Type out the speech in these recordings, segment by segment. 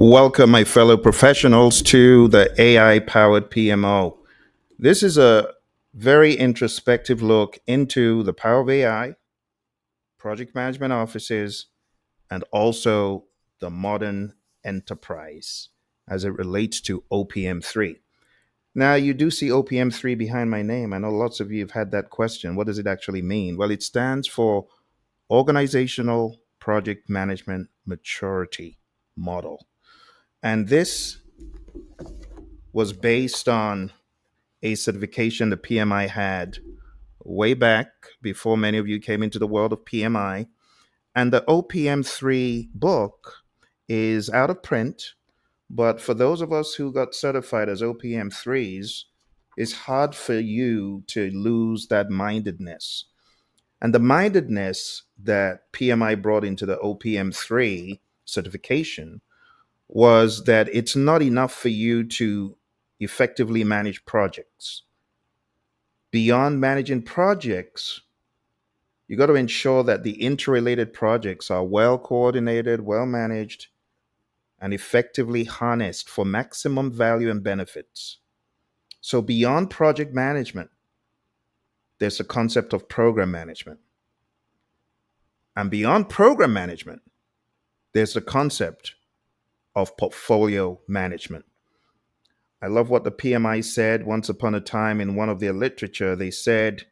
Welcome, my fellow professionals, to the AI powered PMO. This is a very introspective look into the power of AI, project management offices, and also the modern enterprise as it relates to OPM3. Now, you do see OPM3 behind my name. I know lots of you have had that question. What does it actually mean? Well, it stands for Organizational Project Management Maturity Model. And this was based on a certification the PMI had way back before many of you came into the world of PMI. And the OPM3 book is out of print, but for those of us who got certified as OPM3s, it's hard for you to lose that mindedness. And the mindedness that PMI brought into the OPM3 certification was that it's not enough for you to effectively manage projects. Beyond managing projects, you got to ensure that the interrelated projects are well coordinated, well managed, and effectively harnessed for maximum value and benefits. So, beyond project management, there's a concept of program management. And beyond program management, there's the concept of portfolio management. I love what the PMI said once upon a time in one of their literature. They said,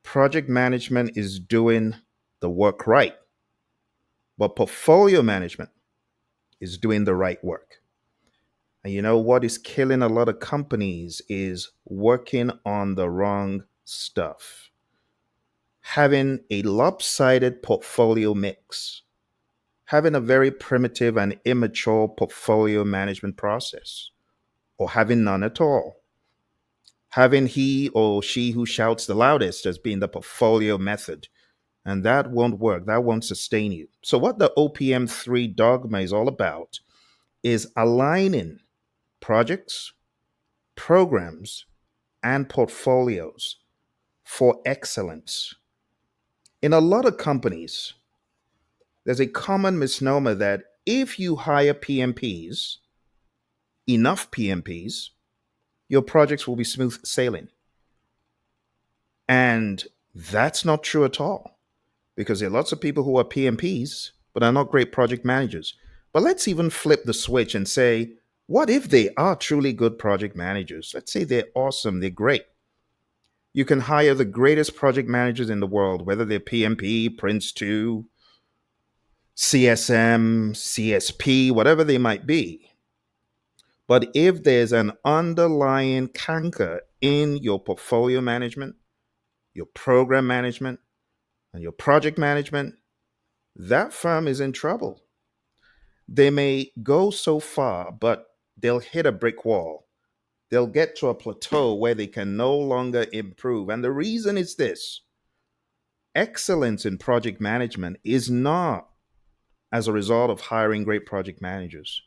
project management is doing the work right, but portfolio management is doing the right work. And you know what is killing a lot of companies is working on the wrong stuff, having a lopsided portfolio mix, having a very primitive and immature portfolio management process, or having none at all. Having he or she who shouts the loudest as being the portfolio method. And that won't work. That won't sustain you. So, what the OPM3 dogma is all about is aligning projects, programs, and portfolios for excellence. In a lot of companies, there's a common misnomer that if you hire PMPs, enough PMPs, your projects will be smooth sailing. And that's not true at all because there are lots of people who are PMPs but are not great project managers. But let's even flip the switch and say, what if they are truly good project managers? Let's say they're awesome, they're great. You can hire the greatest project managers in the world, whether they're PMP, Prince 2, CSM, CSP, whatever they might be. But if there's an underlying canker in your portfolio management, your program management, and your project management, that firm is in trouble. They may go so far, but they'll hit a brick wall. They'll get to a plateau where they can no longer improve. And the reason is this: excellence in project management is not as a result of hiring great project managers,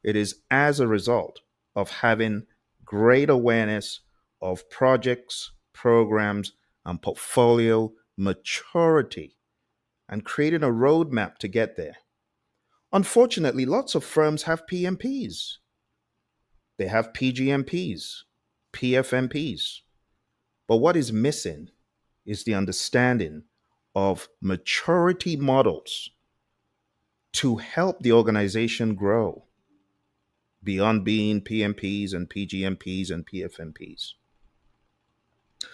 it is as a result of having great awareness of projects, programs, and portfolio maturity and creating a roadmap to get there. Unfortunately, lots of firms have PMPs, they have PGMPs, PFMPs. But what is missing is the understanding of maturity models to help the organization grow beyond being PMPs and PGMPs and PFMPs.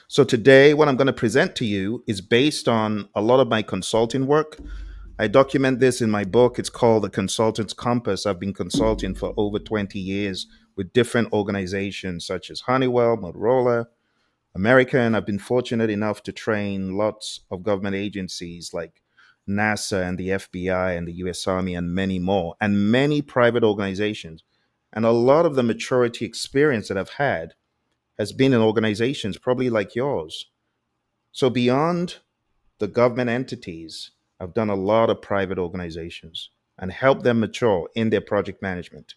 So today, what I'm going to present to you is based on a lot of my consulting work. I document this in my book. It's called The Consultant's Compass. I've been consulting for over 20 years with different organizations such as Honeywell, Motorola, American. I've been fortunate enough to train lots of government agencies like NASA and the FBI and the US Army and many more, and many private organizations. And a lot of the maturity experience that I've had has been in organizations probably like yours. So beyond the government entities, I've done a lot of private organizations and helped them mature in their project management.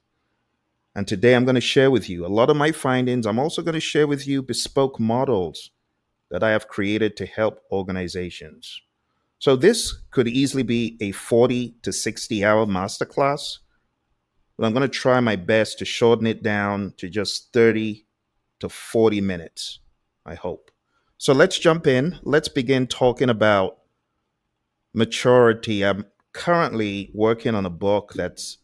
And today I'm going to share with you a lot of my findings. I'm also going to share with you bespoke models that I have created to help organizations. So this could easily be a 40 to 60 hour masterclass, but I'm going to try my best to shorten it down to just 30 to 40 minutes, I hope. So let's jump in. Let's begin talking about maturity. I'm currently working on a book that's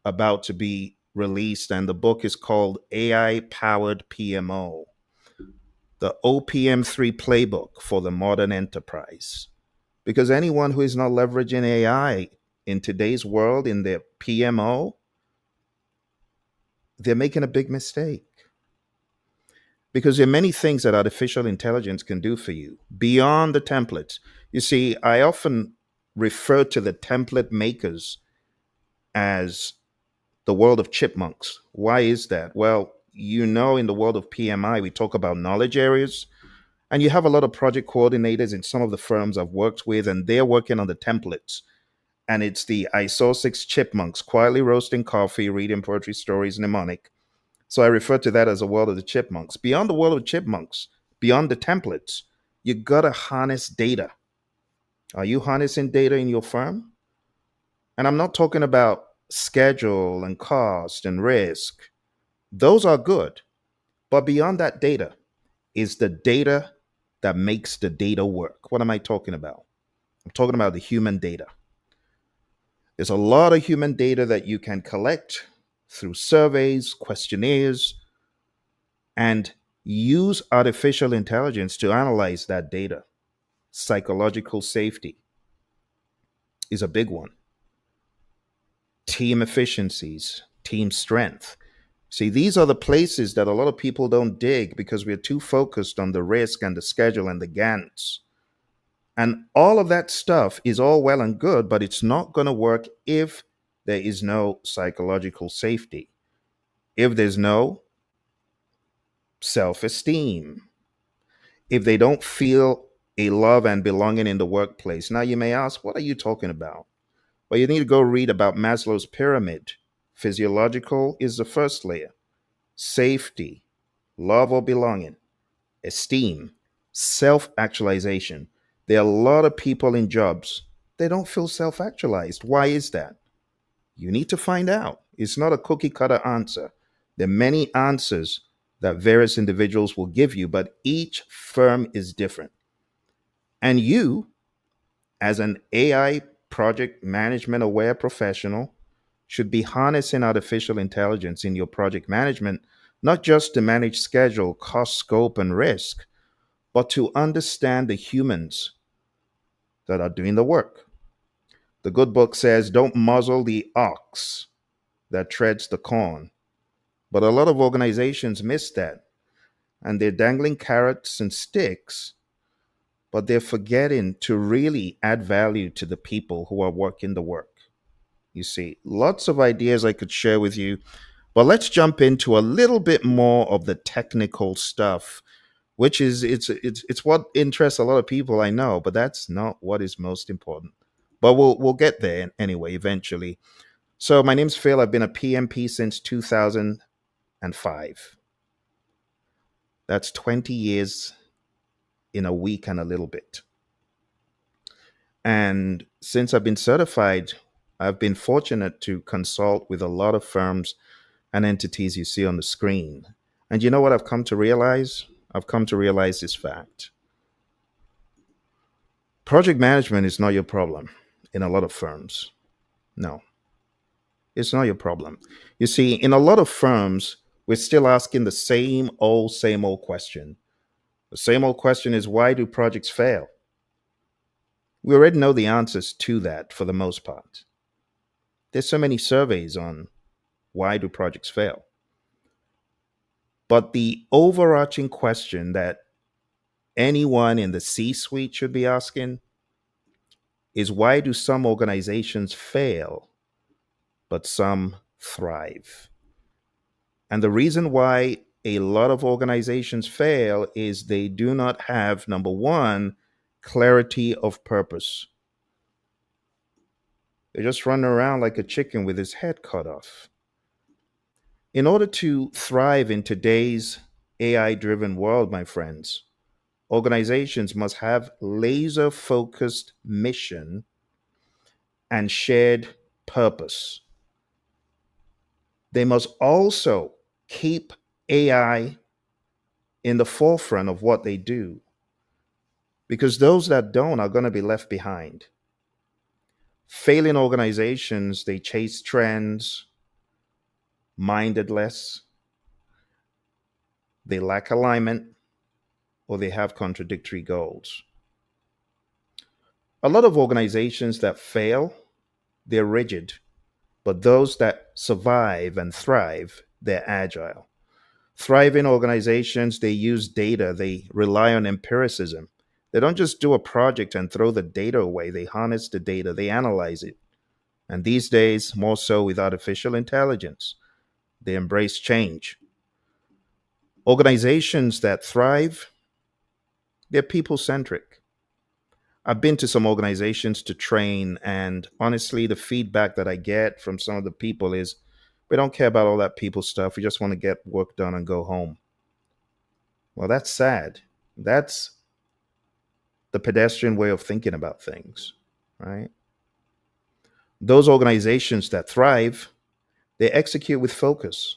about to be released, and the book is called AI Powered PMO, the OPM3 playbook for the modern enterprise. Because anyone who is not leveraging AI in today's world in their PMO, they're making a big mistake. Because there are many things that artificial intelligence can do for you beyond the templates. You see, I often refer to the template makers as the world of chipmunks. Why is that? Well, in the world of PMI, we talk about knowledge areas, and you have a lot of project coordinators in some of the firms I've worked with, and they're working on the templates. And it's the ISO 6 chipmunks quietly roasting coffee, reading poetry stories, mnemonic. So I refer to that as a world of the chipmunks. Beyond the world of chipmunks, beyond the templates, you gotta harness data. Are you harnessing data in your firm? And I'm not talking about schedule and cost and risk. Those are good. But beyond that data is the data that makes the data work. What am I talking about? I'm talking about the human data. There's a lot of human data that you can collect through surveys, questionnaires, and use artificial intelligence to analyze that data. Psychological safety is a big one. Team efficiencies, team strength. See, these are the places that a lot of people don't dig because we're too focused on the risk and the schedule and the Gants. And all of that stuff is all well and good, but it's not going to work if there is no psychological safety, if there's no self esteem, if they don't feel a love and belonging in the workplace. Now, you may ask, what are you talking about? Well, you need to go read about Maslow's pyramid. Physiological is the first layer, safety, love or belonging, esteem, self actualization. There are a lot of people in jobs, they don't feel self actualized. Why is that? You need to find out. It's not a cookie cutter answer. There are many answers that various individuals will give you, but each firm is different. And you, as an AI project management aware professional, should be harnessing artificial intelligence in your project management, not just to manage schedule, cost, scope, and risk, but to understand the humans that are doing the work. The good book says, don't muzzle the ox that treads the corn. But a lot of organizations miss that. And they're dangling carrots and sticks, but they're forgetting to really add value to the people who are working the work. You see, lots of ideas I could share with you, but let's jump into a little bit more of the technical stuff, which is it's what interests a lot of people, I know, but that's not what is most important. But we'll get there anyway eventually. So my name's Phil. I've been a PMP since 2005. That's 20 years in a week and a little bit. And since I've been certified, I've been fortunate to consult with a lot of firms and entities you see on the screen. And you know what I've come to realize? I've come to realize this fact. Project management is not your problem in a lot of firms. No, it's not your problem. You see, in a lot of firms, we're still asking the same old question. The same old question is, why do projects fail? We already know the answers to that for the most part. There's so many surveys on why do projects fail. But the overarching question that anyone in the C suite should be asking is, why do some organizations fail, but some thrive? And the reason why a lot of organizations fail is they do not have, number one, clarity of purpose. They're just running around like a chicken with his head cut off. In order to thrive in today's AI driven world, my friends, organizations must have laser focused mission and shared purpose. They must also keep AI in the forefront of what they do, because those that don't are going to be left behind. Failing organizations, they chase trends, minded less, they lack alignment, or they have contradictory goals. A lot of organizations that fail, they're rigid, but those that survive and thrive, they're agile. Thriving organizations, they use data, they rely on empiricism. They don't just do a project and throw the data away, they harness the data, they analyze it. And these days, more so with artificial intelligence, they embrace change. Organizations that thrive, they're people centric. I've been to some organizations to train, and honestly, the feedback that I get from some of the people is we don't care about all that people stuff. We just want to get work done and go home. Well, that's sad. That's the pedestrian way of thinking about things, right? Those organizations that thrive, they execute with focus,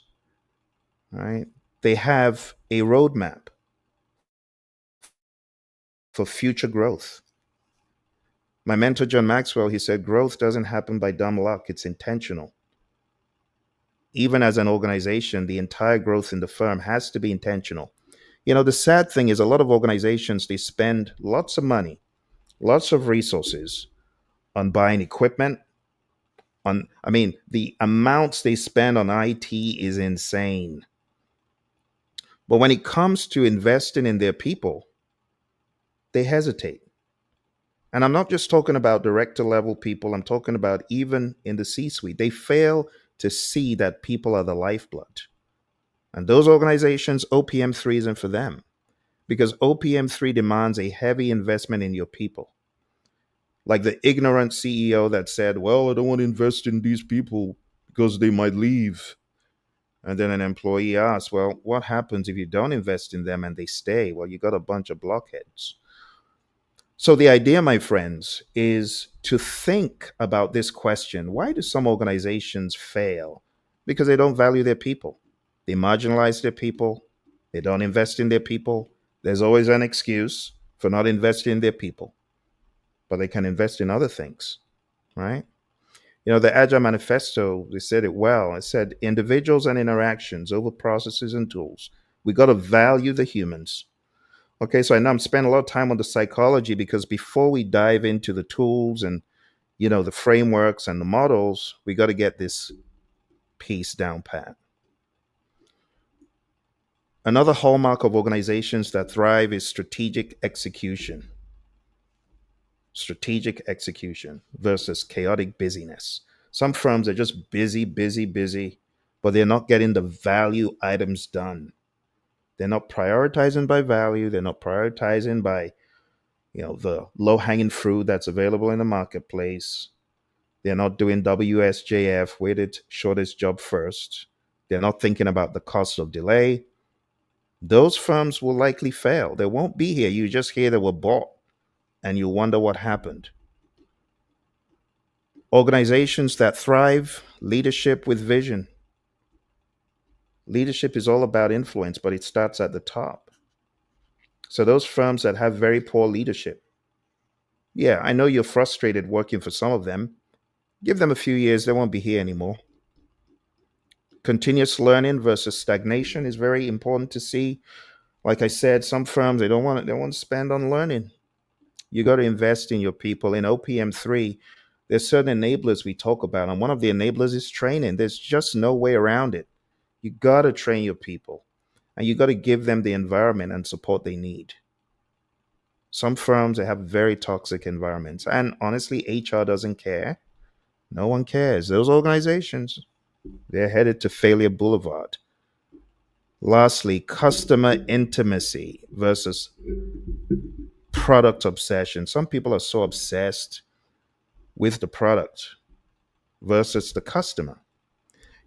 right? They have a roadmap for future growth. My mentor, John Maxwell, he said, growth doesn't happen by dumb luck, it's intentional. Even as an organization, the entire growth in the firm has to be intentional. You know, the sad thing is a lot of organizations, they spend lots of money, lots of resources on buying equipment, the amounts they spend on IT is insane. But when it comes to investing in their people, they hesitate. And I'm not just talking about director level people, I'm talking about even in the C suite. They fail to see that people are the lifeblood. And those organizations, OPM3 isn't for them, because OPM3 demands a heavy investment in your people. Like the ignorant CEO that said, well, I don't want to invest in these people because they might leave. And then an employee asks, well, what happens if you don't invest in them and they stay? Well, you got a bunch of blockheads. So the idea, my friends, is to think about this question. Why do some organizations fail? Because they don't value their people. They marginalize their people. They don't invest in their people. There's always an excuse for not investing in their people, but they can invest in other things, right? You know, the Agile Manifesto, they said it well. It said individuals and interactions over processes and tools. We got to value the humans. Okay, so I know I'm spending a lot of time on the psychology because before we dive into the tools and, you know, the frameworks and the models, we got to get this piece down pat. Another hallmark of organizations that thrive is strategic execution versus chaotic busyness. Some firms are just busy, busy, busy, but they're not getting the value items done. They're not prioritizing by value. They're not prioritizing by, you know, the low hanging fruit that's available in the marketplace. They're not doing WSJF, weighted shortest job first. They're not thinking about the cost of delay. Those firms will likely fail. They won't be here. You just hear they were bought and you wonder what happened. Organizations that thrive, leadership with vision. Leadership is all about influence, but it starts at the top. So those firms that have very poor leadership, yeah, I know you're frustrated working for some of them. Give them a few years, they won't be here anymore. Continuous learning versus stagnation is very important to see. Like I said, some firms they want to spend on learning. You got to invest in your people. In OPM3, there's certain enablers we talk about, and one of the enablers is training. There's just no way around it. You got to train your people, and you got to give them the environment and support they need. Some firms they have very toxic environments, and honestly, HR doesn't care. No one cares. Those organizations, they're headed to failure boulevard. Lastly, customer intimacy versus product obsession. Some people are so obsessed with the product versus the customer.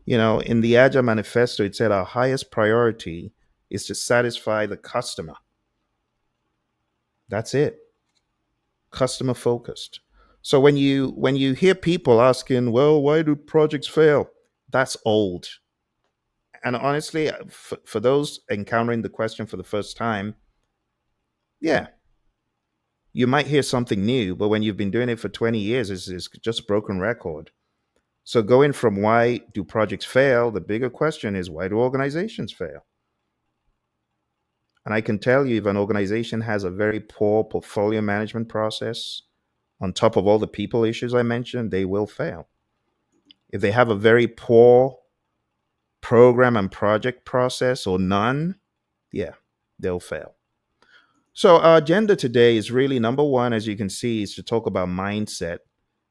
You know, in the Agile Manifesto, it said our highest priority is to satisfy the customer. That's it. Customer focused. So when you hear people asking, well, why do projects fail? That's old. And honestly, for those encountering the question for the first time, yeah, you might hear something new, but when you've been doing it for 20 years, it's just broken record. So going from why do projects fail, the bigger question is why do organizations fail? And I can tell you if an organization has a very poor portfolio management process, on top of all the people issues I mentioned, they will fail. If they have a very poor program and project process or none, yeah, they'll fail. So our agenda today is really number one, as you can see, is to talk about mindset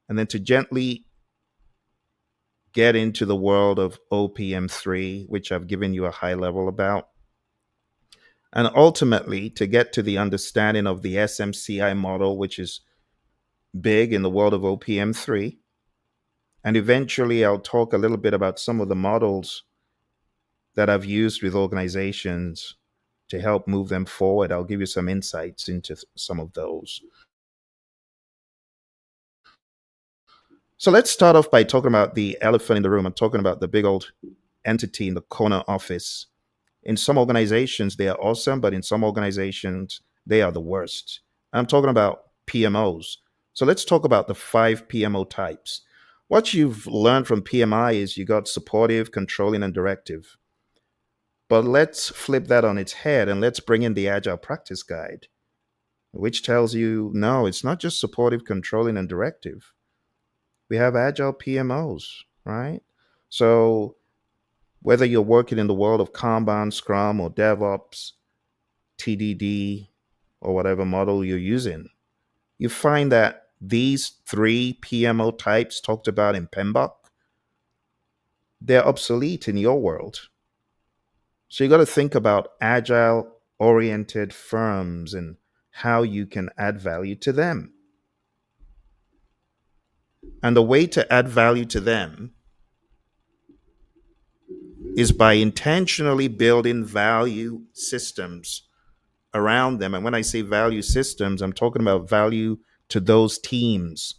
and then to gently get into the world of OPM3, which I've given you a high level about, and ultimately to get to the understanding of the SMCI model, which is big in the world of OPM3. And eventually, I'll talk a little bit about some of the models that I've used with organizations to help move them forward. I'll give you some insights into some of those. So let's start off by talking about the elephant in the room. I'm talking about the big old entity in the corner office. In some organizations, they are awesome, but in some organizations, they are the worst. I'm talking about PMOs. So let's talk about the five PMO types. What you've learned from PMI is you got supportive, controlling, and directive. But let's flip that on its head and let's bring in the Agile Practice Guide, which tells you no, it's not just supportive, controlling, and directive. We have Agile PMOs, right? So whether you're working in the world of Kanban, Scrum, or DevOps, TDD, or whatever model you're using, you find that these three PMO types talked about in PMBOK, they're obsolete in your world. So you got to think about agile oriented firms and how you can add value to them. And the way to add value to them is by intentionally building value systems around them. And when I say value systems, I'm talking about value to those teams,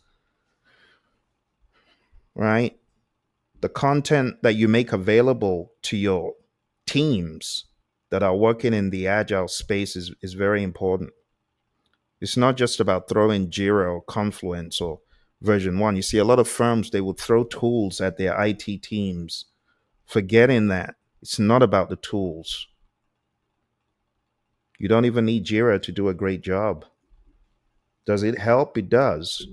right? The content that you make available to your teams that are working in the agile space is very important. It's not just about throwing Jira or Confluence or version one. You see, a lot of firms, they would throw tools at their IT teams, forgetting that it's not about the tools. You don't even need Jira to do a great job. Does it help? It does.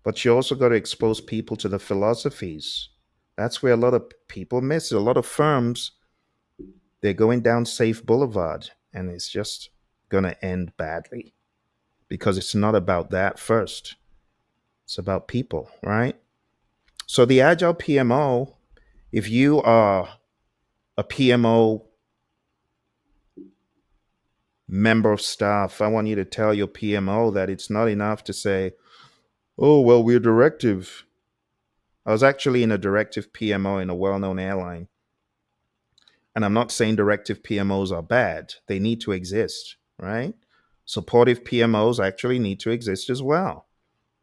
But you also got to expose people to the philosophies. That's where a lot of people miss it. A lot of firms, they're going down Safe Boulevard, and it's just going to end badly because it's not about that first. It's about people, right? So the Agile PMO, if you are a PMO member of staff, I want you to tell your PMO that it's not enough to say, oh, well, we're directive. I was actually in a directive PMO in a well known airline. And I'm not saying directive PMOs are bad, they need to exist, right? Supportive PMOs actually need to exist as well.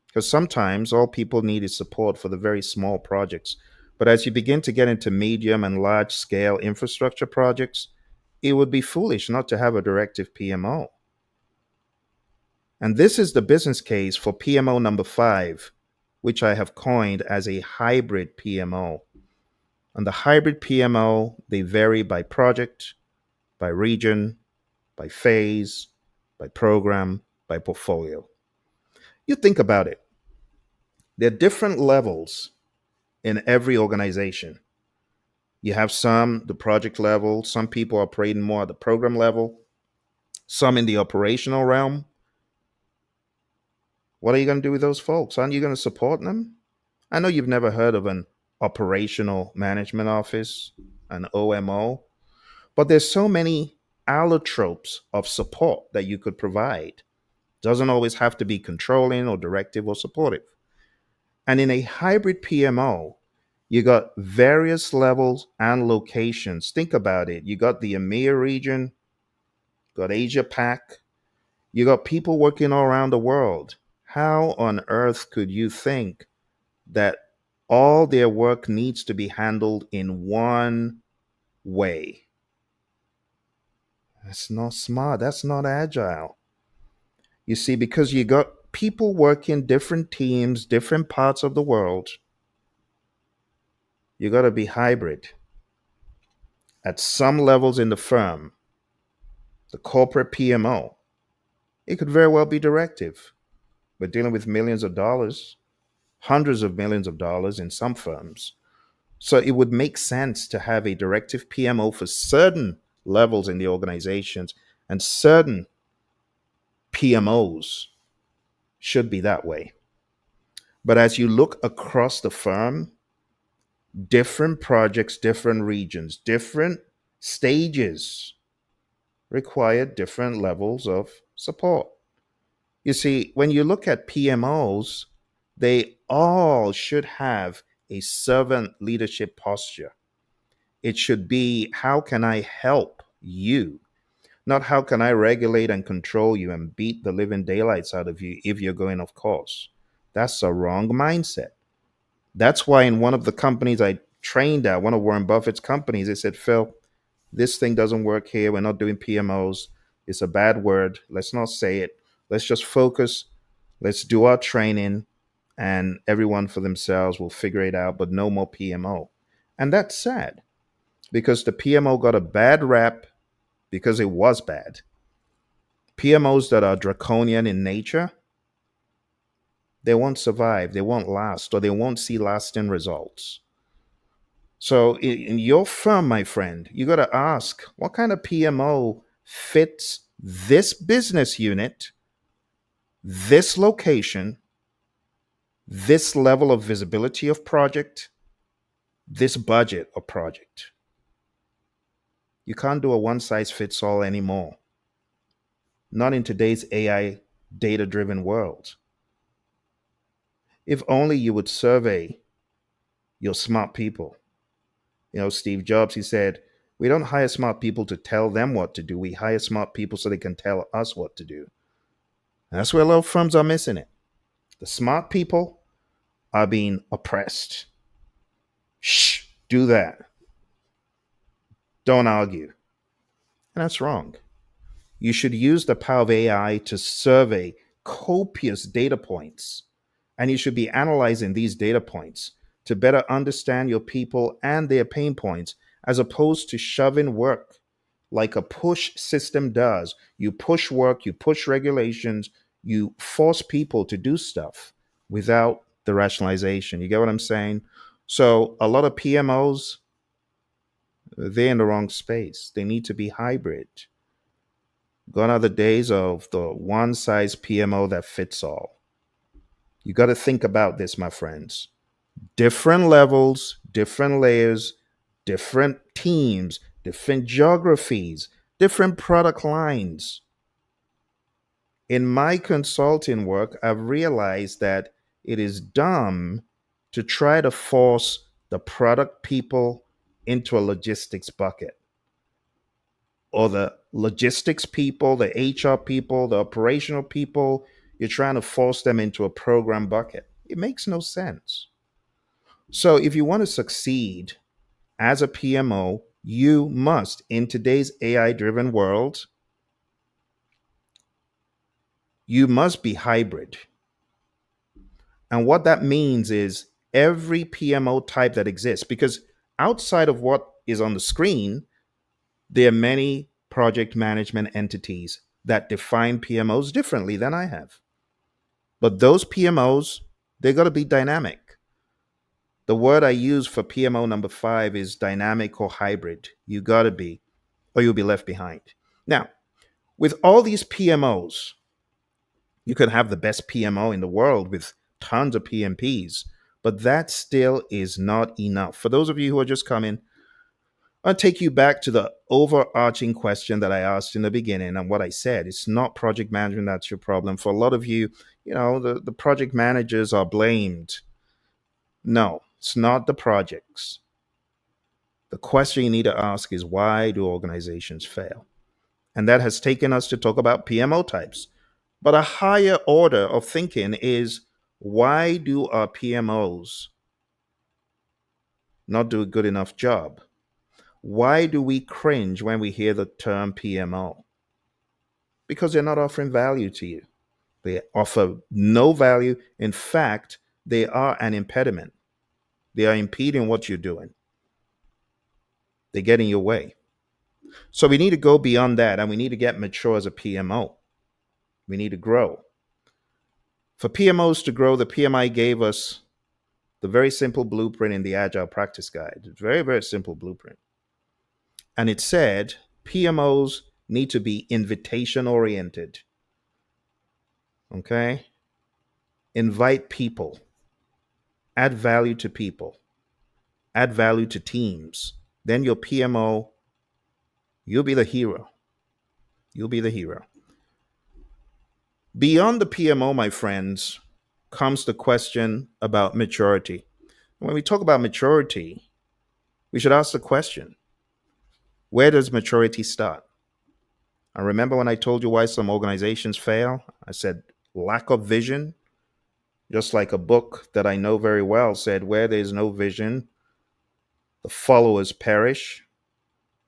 Because sometimes all people need is support for the very small projects. But as you begin to get into medium and large scale infrastructure projects, it would be foolish not to have a directive PMO. And this is the business case for PMO number five, which I have coined as a hybrid PMO. And the hybrid PMO, they vary by project, by region, by phase, by program, by portfolio. You think about it. There are different levels in every organization. You have some, the project level, some people operating more at the program level, some in the operational realm. What are you going to do with those folks? Aren't you going to support them? I know you've never heard of an operational management office, an OMO, but there's so many allotropes of support that you could provide. Doesn't always have to be controlling or directive or supportive. And in a hybrid PMO, you got various levels and locations. Think about it. You got the EMEA region, got Asia Pac, you got people working all around the world. How on earth could you think that All their work needs to be handled in one way. That's not smart. That's not agile. You see, because you got people working different teams, different parts of the world, you got to be hybrid. At some levels in the firm, the corporate PMO, it could very well be directive. We're dealing with millions of dollars, hundreds of millions of dollars in some firms. So it would make sense to have a directive PMO for certain levels in the organizations, and certain PMOs should be that way. But as you look across the firm, different projects, different regions, different stages require different levels of support. You see, when you look at PMOs, they all should have a servant leadership posture. It should be, how can I help you? Not how can I regulate and control you and beat the living daylights out of you if you're going off course. That's a wrong mindset. That's why in one of the companies I trained at, one of Warren Buffett's companies, they said, Phil, this thing doesn't work here. We're not doing PMOs. It's a bad word. Let's not say it. Let's just focus. Let's do our training, and everyone for themselves will figure it out, but no more PMO. And that's sad because the PMO got a bad rap because it was bad. PMOs that are draconian in nature, they won't survive, they won't last, or they won't see lasting results. So in your firm, my friend, you got to ask what kind of PMO fits this business unit, this location, this level of visibility of project, this budget of project. You can't do a one size fits all anymore. Not in today's AI data driven world. If only you would survey your smart people. You know, Steve Jobs, he said, we don't hire smart people to tell them what to do. We hire smart people so they can tell us what to do. And that's where a lot of firms are missing it. The smart people are being oppressed. Shh, do that. Don't argue. And that's wrong. You should use the power of AI to survey copious data points. And you should be analyzing these data points to better understand your people and their pain points, as opposed to shoving work like a push system does. You push work, you push regulations, you force people to do stuff without the rationalization. You get what I'm saying? So a lot of PMOs, they're in the wrong space. They need to be hybrid. Gone are the days of the one size PMO that fits all. You got to think about this, my friends. Different levels, different layers, different teams, different geographies, different product lines. In my consulting work, I've realized that it is dumb to try to force the product people into a logistics bucket, or the logistics people, the HR people, the operational people. You're trying to force them into a program bucket. It makes no sense. So, if you want to succeed as a PMO, you must, in today's AI driven world, you must be hybrid. And what that means is every PMO type that exists, because outside of what is on the screen, there are many project management entities that define PMOs differently than I have. But those PMOs, they got to be dynamic. The word I use for PMO number 5 is dynamic or hybrid. You got to be, or you'll be left behind. Now, with all these PMOs, you could have the best PMO in the world with tons of PMPs, but that still is not enough. For those of you who are just coming, I'll take you back to the overarching question that I asked in the beginning and what I said. It's not project management that's your problem. For a lot of you, the project managers are blamed. No, it's not the projects. The question you need to ask is, why do organizations fail? And that has taken us to talk about PMO types. But a higher order of thinking is, why do our PMOs not do a good enough job. Why do we cringe when we hear the term PMO? Because they're not offering value to you. They offer no value. In fact, they are an impediment. They are impeding what you're doing. They get in your way. So we need to go beyond that and we need to get mature as a PMO. We need to grow. For PMOs to grow, the PMI gave us the very simple blueprint in the Agile Practice Guide. It's very, very simple blueprint. And it said PMOs need to be invitation oriented. Okay? Invite people, add value to people, add value to teams. Then your PMO, you'll be the hero. You'll be the hero. Beyond the PMO, my friends, comes the question about maturity. When we talk about maturity, we should ask the question, where does maturity start? I remember when I told you why some organizations fail, I said lack of vision, just like a book that I know very well said, where there's no vision, the followers perish.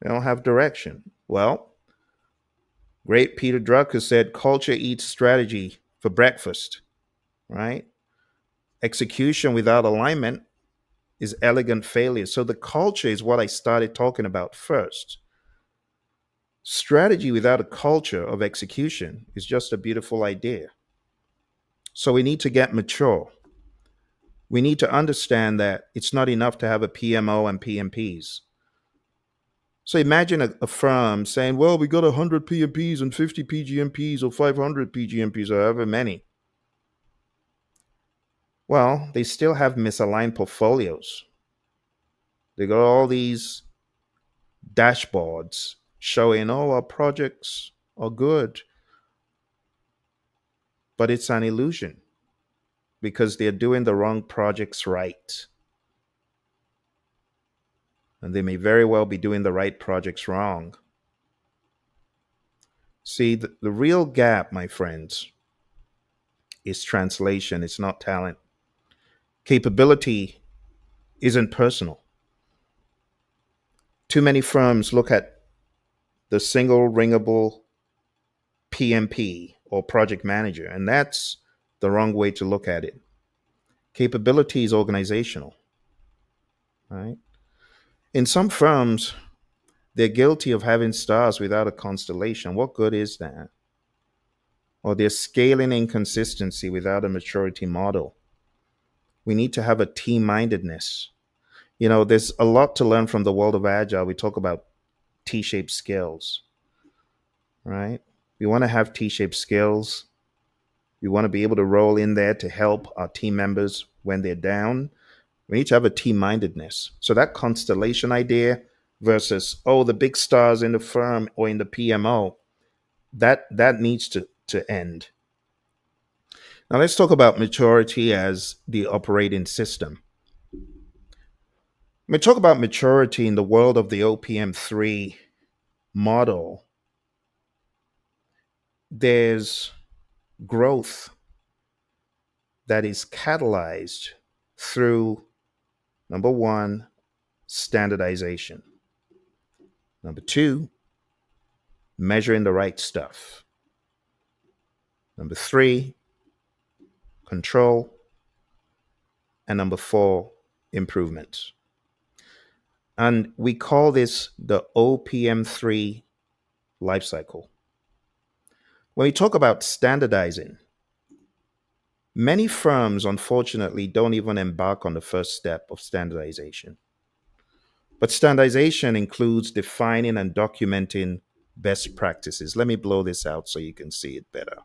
They don't have direction. Well, great Peter Drucker said, culture eats strategy for breakfast, right? Execution without alignment is elegant failure. So the culture is what I started talking about first. Strategy without a culture of execution is just a beautiful idea. So we need to get mature. We need to understand that it's not enough to have a PMO and PMPs. So imagine a firm saying, well, we got 100 PMPs and 50 PGMPs or 500 PGMPs or however many. Well, they still have misaligned portfolios. They got all these dashboards showing, oh, our projects are good, but it's an illusion because they're doing the wrong projects right. And they may very well be doing the right projects wrong. See, the real gap, my friends, is translation. It's not talent. Capability isn't personal. Too many firms look at the single ringable PMP or project manager, and that's the wrong way to look at it. Capability is organizational, right? In some firms, they're guilty of having stars without a constellation. What good is that? Or they're scaling inconsistency without a maturity model. We need to have a team mindedness. You know, there's a lot to learn from the world of Agile. We talk about T shaped skills, right? We want to have T shaped skills. We want to be able to roll in there to help our team members when they're down. We need to have a team mindedness. So that constellation idea versus, oh, the big stars in the firm or in the PMO, that needs to end. Now let's talk about maturity as the operating system. When we talk about maturity in the world of the OPM3 model, there's growth that is catalyzed through number one, standardization. Number two, measuring the right stuff. Number three, control. And number four, improvements. And we call this the OPM3 lifecycle. When we talk about standardizing, many firms, unfortunately, don't even embark on the first step of standardization. But standardization includes defining and documenting best practices. Let me blow this out so you can see it better.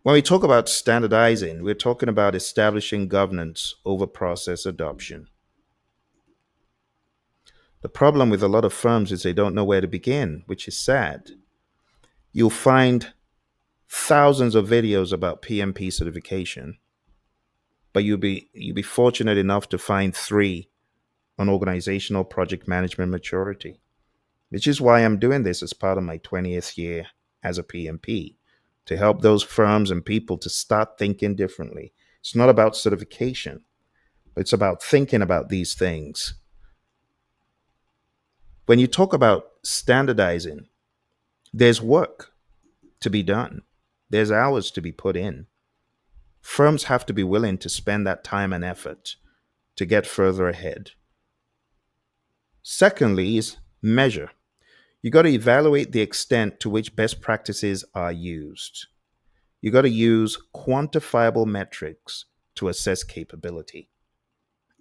When we talk about standardizing, we're talking about establishing governance over process adoption. The problem with a lot of firms is they don't know where to begin, which is sad. You'll find thousands of videos about PMP certification, but you'll be fortunate enough to find three on organizational project management maturity, which is why I'm doing this as part of my 20th year as a PMP, to help those firms and people to start thinking differently. It's not about certification. It's about thinking about these things. When you talk about standardizing, there's work to be done, there's hours to be put in. Firms have to be willing to spend that time and effort to get further ahead. Secondly, is measure. You got to evaluate the extent to which best practices are used. You got to use quantifiable metrics to assess capability.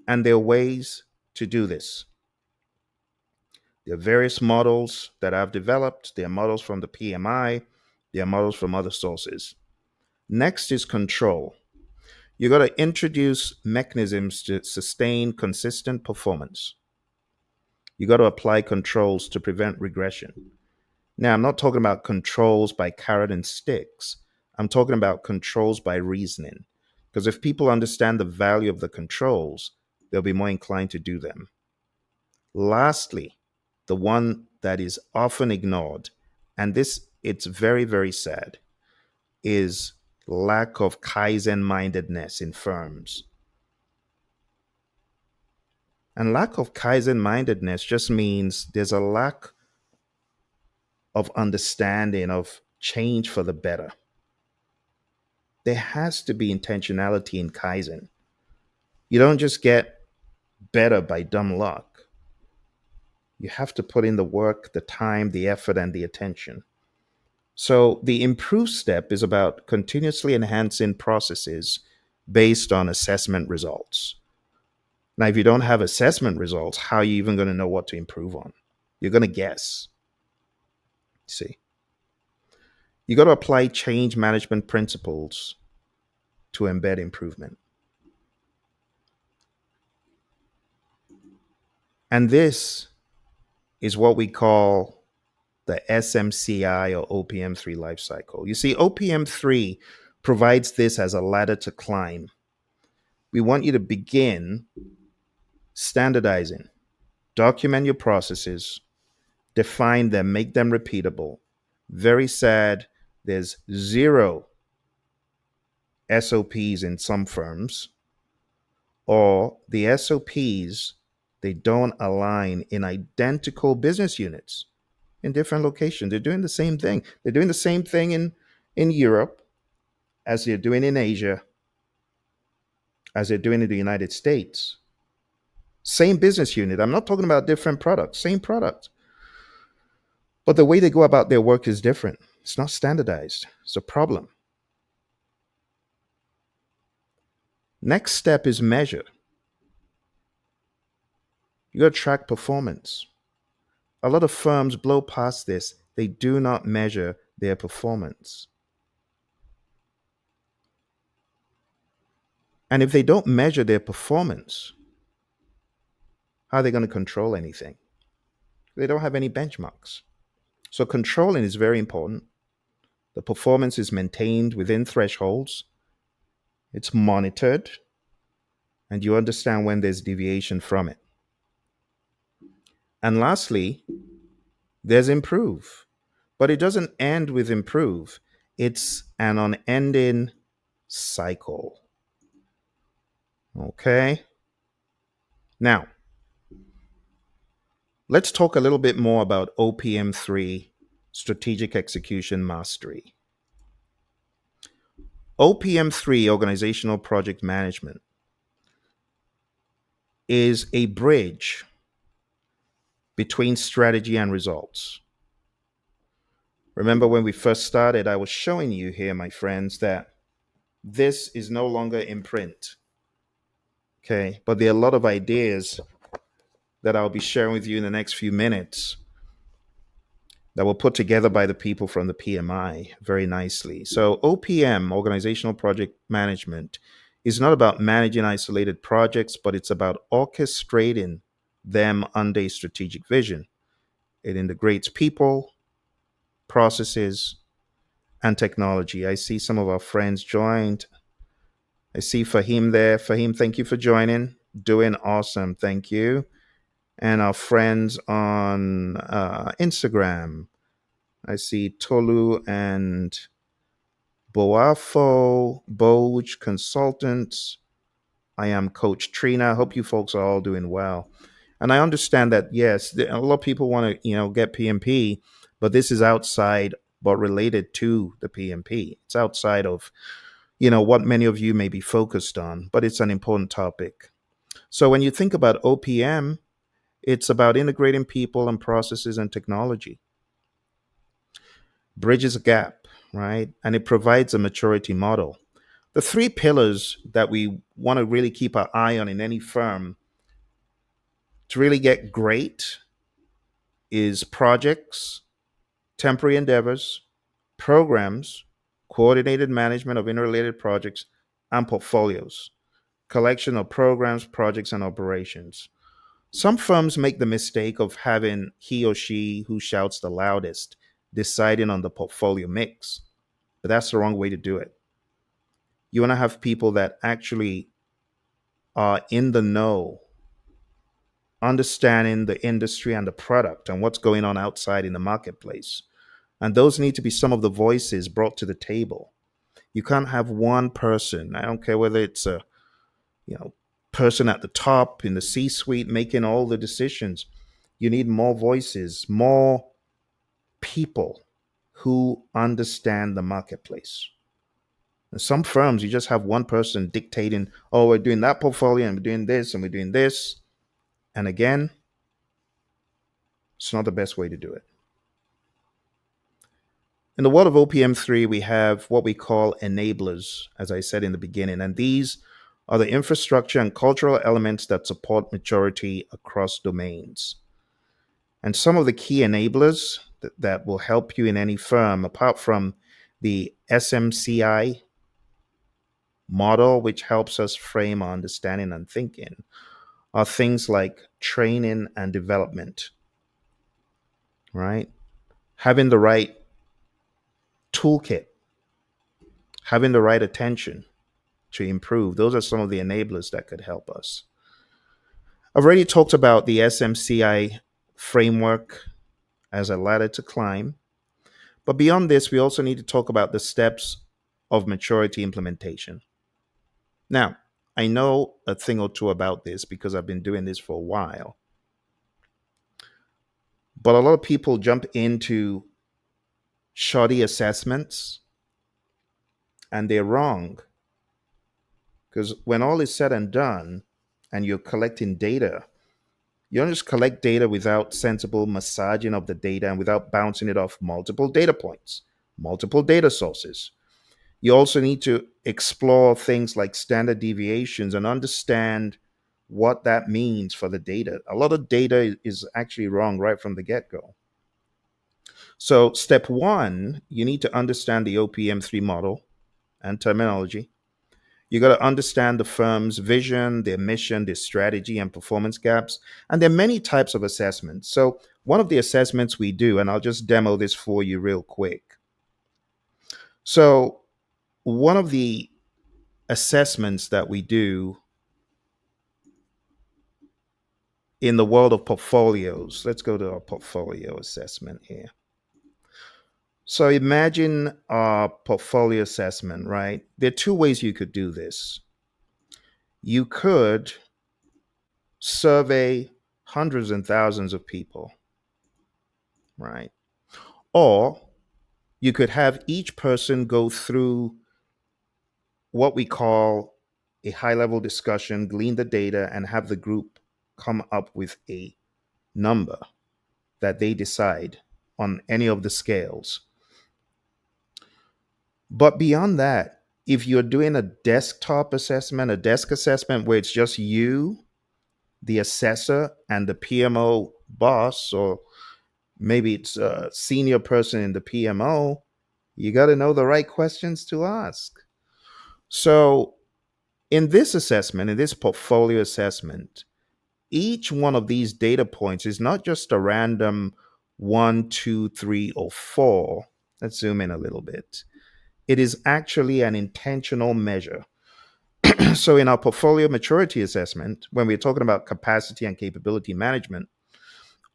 And there are ways to do this. There are various models that I've developed. There are models from the PMI. There are models from other sources. Next is control. You got to introduce mechanisms to sustain consistent performance. You got to apply controls to prevent regression. Now, I'm not talking about controls by carrot and sticks. I'm talking about controls by reasoning. Because if people understand the value of the controls, they'll be more inclined to do them. Lastly, the one that is often ignored, and this it's very, very sad, is lack of Kaizen mindedness in firms. And lack of Kaizen mindedness just means there's a lack of understanding of change for the better. There has to be intentionality in Kaizen. You don't just get better by dumb luck. You have to put in the work, the time, the effort, and the attention. So the improve step is about continuously enhancing processes based on assessment results. Now, if you don't have assessment results, how are you even going to know what to improve on? You're going to guess. See, you got to apply change management principles to embed improvement. And this is what we call the SMCI or OPM3 lifecycle. You see, OPM3 provides this as a ladder to climb. We want you to begin standardizing, document your processes, define them, make them repeatable. Very sad, there's zero SOPs in some firms, or the SOPs, they don't align in identical business units in different locations. They're doing the same thing. They're doing the same thing in Europe as they're doing in Asia, as they're doing in the United States. Same business unit. I'm not talking about different products, same product. But the way they go about their work is different. It's not standardized. It's a problem. Next step is measure. You got to track performance. A lot of firms blow past this. They do not measure their performance. And if they don't measure their performance, how are they going to control anything? They don't have any benchmarks. So controlling is very important. The performance is maintained within thresholds. It's monitored, and you understand when there's deviation from it. And lastly, there's improve. But it doesn't end with improve. It's an unending cycle. Okay? Now, let's talk a little bit more about OPM3 strategic execution mastery. OPM3 organizational project management is a bridge between strategy and results. Remember when we first started, I was showing you here, my friends, that this is no longer in print. Okay, but there are a lot of ideas that I'll be sharing with you in the next few minutes that were put together by the people from the PMI very nicely. So, OPM, Organizational Project Management, is not about managing isolated projects, but it's about orchestrating them under a strategic vision. It integrates people, processes, and technology. I see some of our friends joined. I see Fahim there. Fahim, thank you for joining. Doing awesome. Thank you. And our friends on Instagram. I see Tolu and Boafo, Boj Consultants, I am Coach Trina. I hope you folks are all doing well. And I understand that, yes, a lot of people want to, get PMP, but this is outside but related to the PMP. It's outside of, what many of you may be focused on, but it's an important topic. So when you think about OPM, it's about integrating people and processes and technology, bridges a gap, right? And it provides a maturity model. The three pillars that we want to really keep our eye on in any firm to really get great is projects, temporary endeavors, programs, coordinated management of interrelated projects, and portfolios, collection of programs, projects, and operations. Some firms make the mistake of having he or she who shouts the loudest deciding on the portfolio mix, but that's the wrong way to do it. You want to have people that actually are in the know, understanding the industry and the product and what's going on outside in the marketplace. And those need to be some of the voices brought to the table. You can't have one person, I don't care whether it's a, you know, person at the top in the C-suite making all the decisions. You need more voices, more people who understand the marketplace. In some firms, you just have one person dictating, oh, we're doing that portfolio and we're doing this and we're doing this. And again, it's not the best way to do it. In the world of OPM3, we have what we call enablers, as I said in the beginning, and these are the infrastructure and cultural elements that support maturity across domains. And some of the key enablers that will help you in any firm, apart from the SMCI model, which helps us frame our understanding and thinking, are things like training and development, right? Having the right toolkit, having the right attention to improve. Those are some of the enablers that could help us. I've already talked about the SMCI framework as a ladder to climb. But beyond this, we also need to talk about the steps of maturity implementation. Now, I know a thing or two about this because I've been doing this for a while. But a lot of people jump into shoddy assessments and they're wrong because when all is said and done and you're collecting data, you don't just collect data without sensible massaging of the data and without bouncing it off multiple data points, multiple data sources. You also need to explore things like standard deviations and understand what that means for the data. A lot of data is actually wrong right from the get go. So, step one, you need to understand the OPM3 model and terminology. You got to understand the firm's vision, their mission, their strategy, and performance gaps. And there are many types of assessments. So, one of the assessments we do, and I'll just demo this for you real quick. So, one of the assessments that we do in the world of portfolios, let's go to our portfolio assessment here. So, imagine our portfolio assessment, right? There are two ways you could do this. You could survey hundreds and thousands of people, right? Or you could have each person go through what we call a high level discussion, glean the data, and have the group come up with a number that they decide on any of the scales. But beyond that, if you're doing a desktop assessment, a desk assessment where it's just you, the assessor, and the PMO boss, or maybe it's a senior person in the PMO, you got to know the right questions to ask. So, in this assessment, in this portfolio assessment, each one of these data points is not just a random one, two, three, or four. Let's zoom in a little bit. It is actually an intentional measure. So, in our portfolio maturity assessment, when we're talking about capacity and capability management,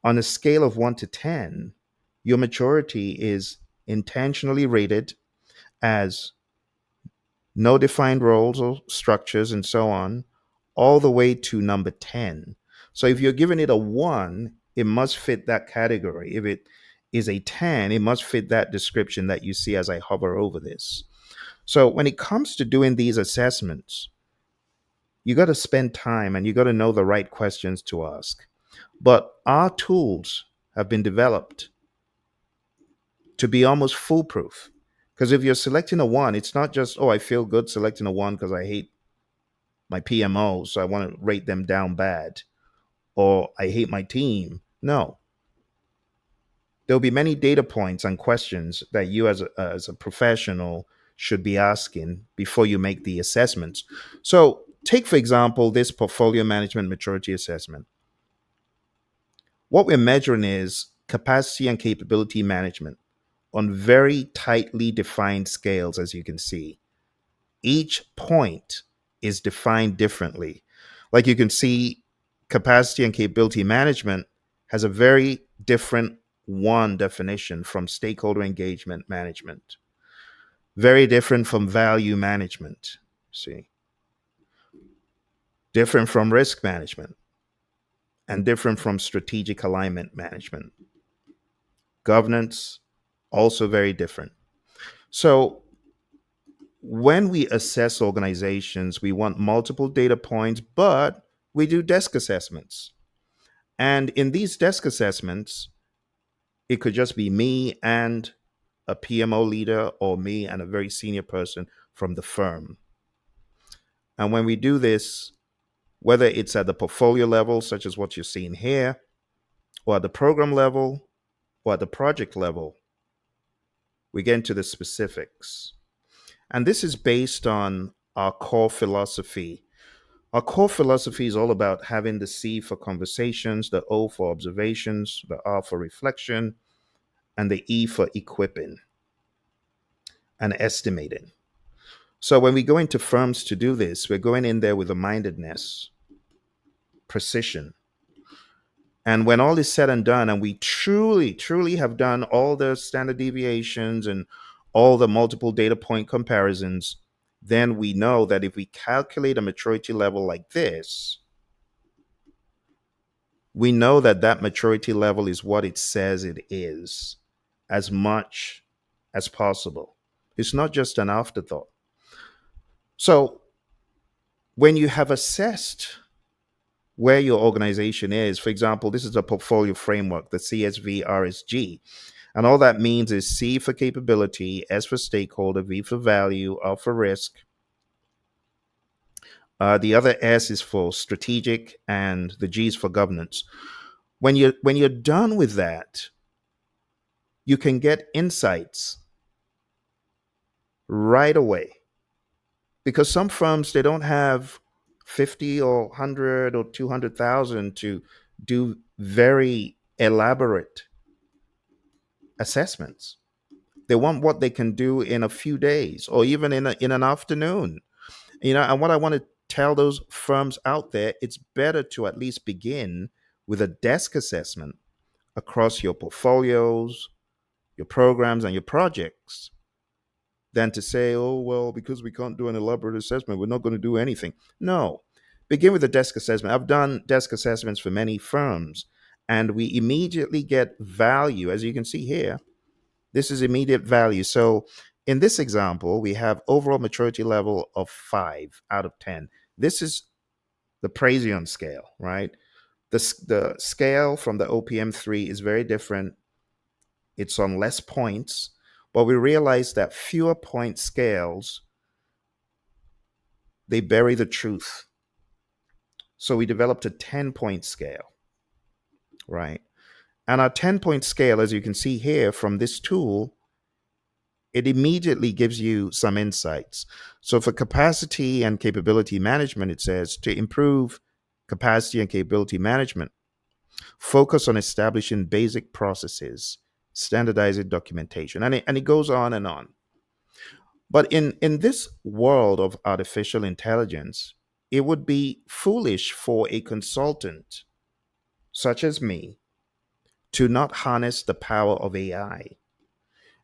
on a scale of 1 to 10, your maturity is intentionally rated as no defined roles or structures and so on, all the way to number 10. So if you're giving it a 1, it must fit that category. If it is a 10, it must fit that description that you see as I hover over this. So when it comes to doing these assessments, you got to spend time and you got to know the right questions to ask. But our tools have been developed to be almost foolproof. Because if you're selecting a 1, it's not just, oh, I feel good selecting a 1 because I hate my PMO, so I want to rate them down bad, or I hate my team. No, there'll be many data points and questions that you as a professional should be asking before you make the assessments. So take, for example, this portfolio management maturity assessment. What we're measuring is capacity and capability management on very tightly defined scales, as you can see. Each point is defined differently. Like you can see, capacity and capability management has a very different one definition from stakeholder engagement management, very different from value management, see, different from risk management, and different from strategic alignment management. Governance, also very different. So when we assess organizations, we want multiple data points, but we do desk assessments. And in these desk assessments, it could just be me and a PMO leader or me and a very senior person from the firm. And when we do this, whether it's at the portfolio level, such as what you're seeing here, or at the program level, or at the project level, we get into the specifics. And this is based on our core philosophy. Our core philosophy is all about having the C for conversations, the O for observations, the R for reflection, and the E for equipping and estimating. So when we go into firms to do this, we're going in there with a mindedness, precision. And when all is said and done, and we truly, truly have done all the standard deviations and all the multiple data point comparisons, then we know that if we calculate a maturity level like this, we know that that maturity level is what it says it is, as much as possible. It's not just an afterthought. So when you have assessed where your organization is, for example, this is a portfolio framework, the CSV RSG. And all that means is C for capability, S for stakeholder, V for value, R for risk. The other S is for strategic, and the G is for governance. When you're done with that, you can get insights right away, because some firms, they don't have 50 or 100 or 200,000 to do very elaborate assessments. They want what they can do in a few days or even in an afternoon. And what I want to tell those firms out there, it's better to at least begin with a desk assessment across your portfolios, your programs, and your projects than to say, oh, well, because we can't do an elaborate assessment, we're not going to do anything. No, begin with a desk assessment. I've done desk assessments for many firms, and we immediately get value. As you can see here, this is immediate value. So in this example, we have overall maturity level of 5 out of 10. This is the Praizion scale, right? The scale from the OPM3 is very different. It's on less points, but we realize that fewer point scales, they bury the truth. So we developed a 10-point scale, right? And our 10-point scale, as you can see here from this tool, it immediately gives you some insights. So for capacity and capability management, it says to improve capacity and capability management, focus on establishing basic processes, standardizing documentation, and it goes on and on. But in this world of artificial intelligence, it would be foolish for a consultant such as me to not harness the power of AI.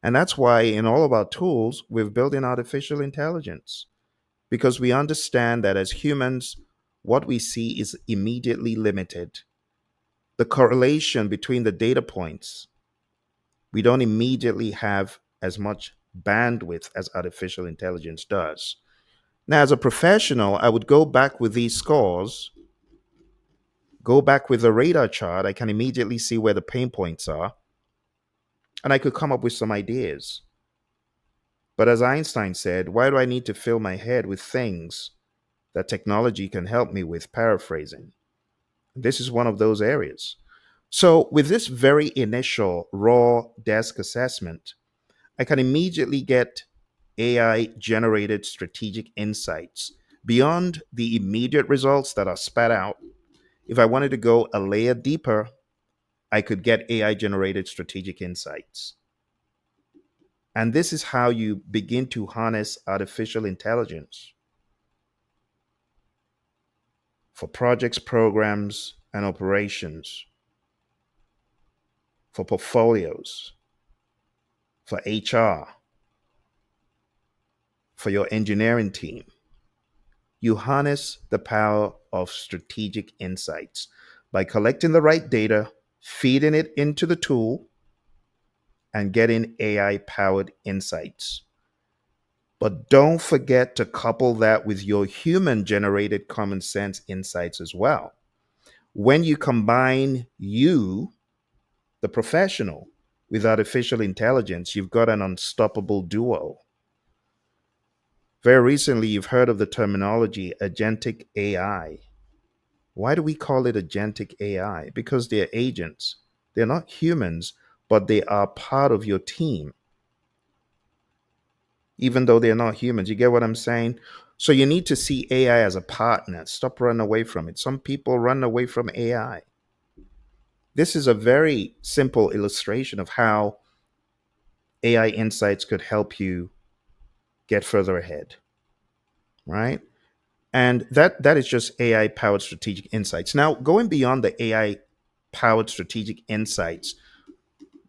And that's why in all of our tools, we've built in artificial intelligence, because we understand that as humans, what we see is immediately limited. The correlation between the data points, we don't immediately have as much bandwidth as artificial intelligence does. Now, as a professional, I would go back with these scores, go back with the radar chart. I can immediately see where the pain points are, and I could come up with some ideas. But as Einstein said, why do I need to fill my head with things that technology can help me with? Paraphrasing. This is one of those areas. So, with this very initial raw desk assessment, I can immediately get AI generated strategic insights beyond the immediate results that are spat out. If I wanted to go a layer deeper, I could get AI generated strategic insights. And this is how you begin to harness artificial intelligence for projects, programs, and operations, for portfolios, for HR, for your engineering team. You harness the power of strategic insights by collecting the right data, feeding it into the tool, and getting AI powered insights. But don't forget to couple that with your human generated common sense insights as well. When you combine you, the professional, with artificial intelligence, you've got an unstoppable duo. Very recently, you've heard of the terminology agentic AI. Why do we call it agentic AI? Because they're agents. They're not humans, but they are part of your team, even though they're not humans. You get what I'm saying? So you need to see AI as a partner. Stop running away from it. Some people run away from AI. This is a very simple illustration of how AI insights could help you get further ahead, right? And that is just AI powered strategic insights. Now, going beyond the AI powered strategic insights,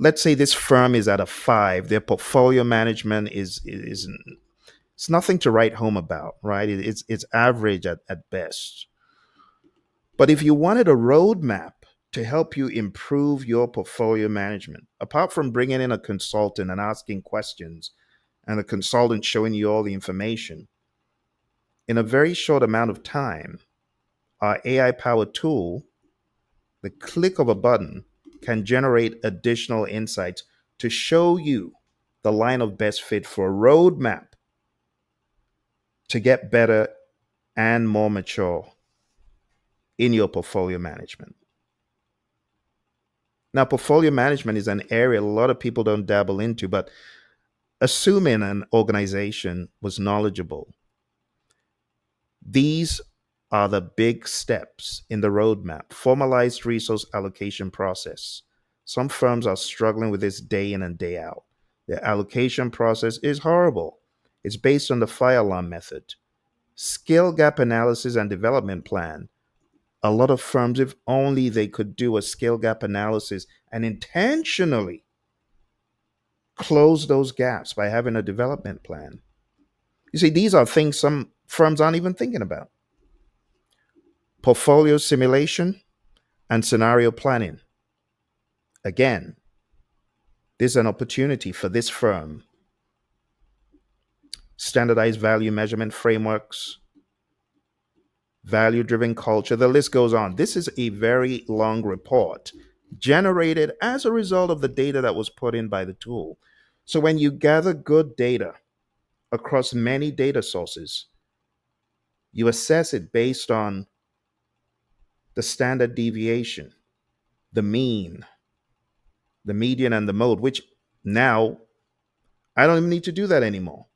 let's say this firm is at a 5, their portfolio management is it's nothing to write home about, right? It's average at best. But if you wanted a roadmap to help you improve your portfolio management, apart from bringing in a consultant and asking questions and the consultant showing you all the information, in a very short amount of time, our AI powered tool, the click of a button, can generate additional insights to show you the line of best fit for a roadmap to get better and more mature in your portfolio management. Now, portfolio management is an area a lot of people don't dabble into, but assuming an organization was knowledgeable, these are the big steps in the roadmap. Formalized resource allocation process. Some firms are struggling with this day in and day out. Their allocation process is horrible. It's based on the fire alarm method. Skill gap analysis and development plan. A lot of firms, if only they could do a skill gap analysis and intentionally close those gaps by having a development plan. You see, these are things some firms aren't even thinking about. Portfolio simulation and scenario planning. Again, there's an opportunity for this firm. Standardized value measurement frameworks, value driven culture, the list goes on. This is a very long report generated as a result of the data that was put in by the tool. So when you gather good data across many data sources, you assess it based on the standard deviation, the mean, the median, and the mode, which now I don't even need to do that anymore.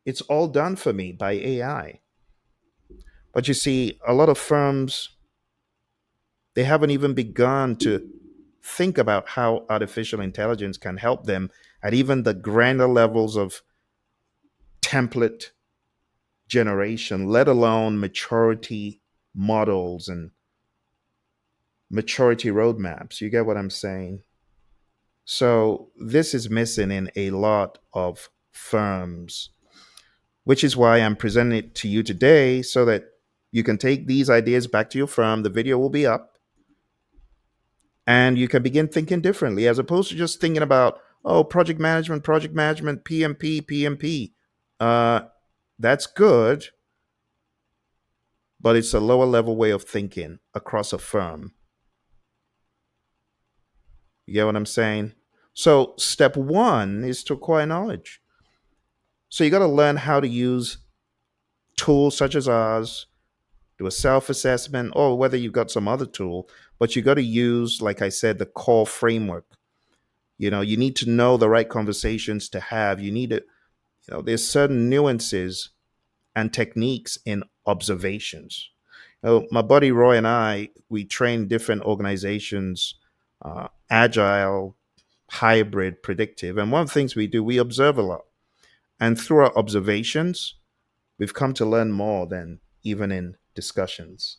It's all done for me by AI. But you see, a lot of firms, they haven't even begun to think about how artificial intelligence can help them at even the granular levels of template generation, let alone maturity models and maturity roadmaps. You get what I'm saying? So, this is missing in a lot of firms, which is why I'm presenting it to you today so that You can take these ideas back to your firm. The video will be up, and you can begin thinking differently as opposed to just thinking about, oh, project management, PMP, PMP. Uh, that's good, but it's a lower level way of thinking across a firm. You get what I'm saying? So, step one is to acquire knowledge. So, you got to learn how to use tools such as ours, do a self assessment, or whether you've got some other tool, but you got to use, like I said, the core framework. You need to know the right conversations to have. You need to, there's certain nuances and techniques in observations. My buddy Roy and I, we train different organizations, agile, hybrid, predictive. And one of the things we do, we observe a lot. And through our observations, we've come to learn more than even in discussions.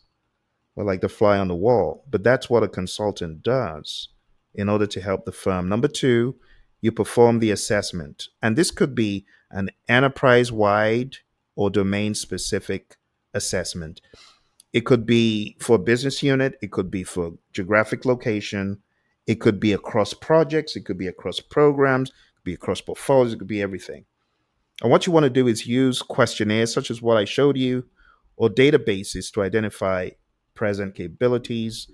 We're like the fly on the wall. But that's what a consultant does in order to help the firm. Number two, you perform the assessment. And this could be an enterprise wide or domain specific assessment. It could be for a business unit, it could be for geographic location, it could be across projects, it could be across programs, it could be across portfolios, it could be everything. And what you want to do is use questionnaires such as what I showed you or databases to identify present capabilities.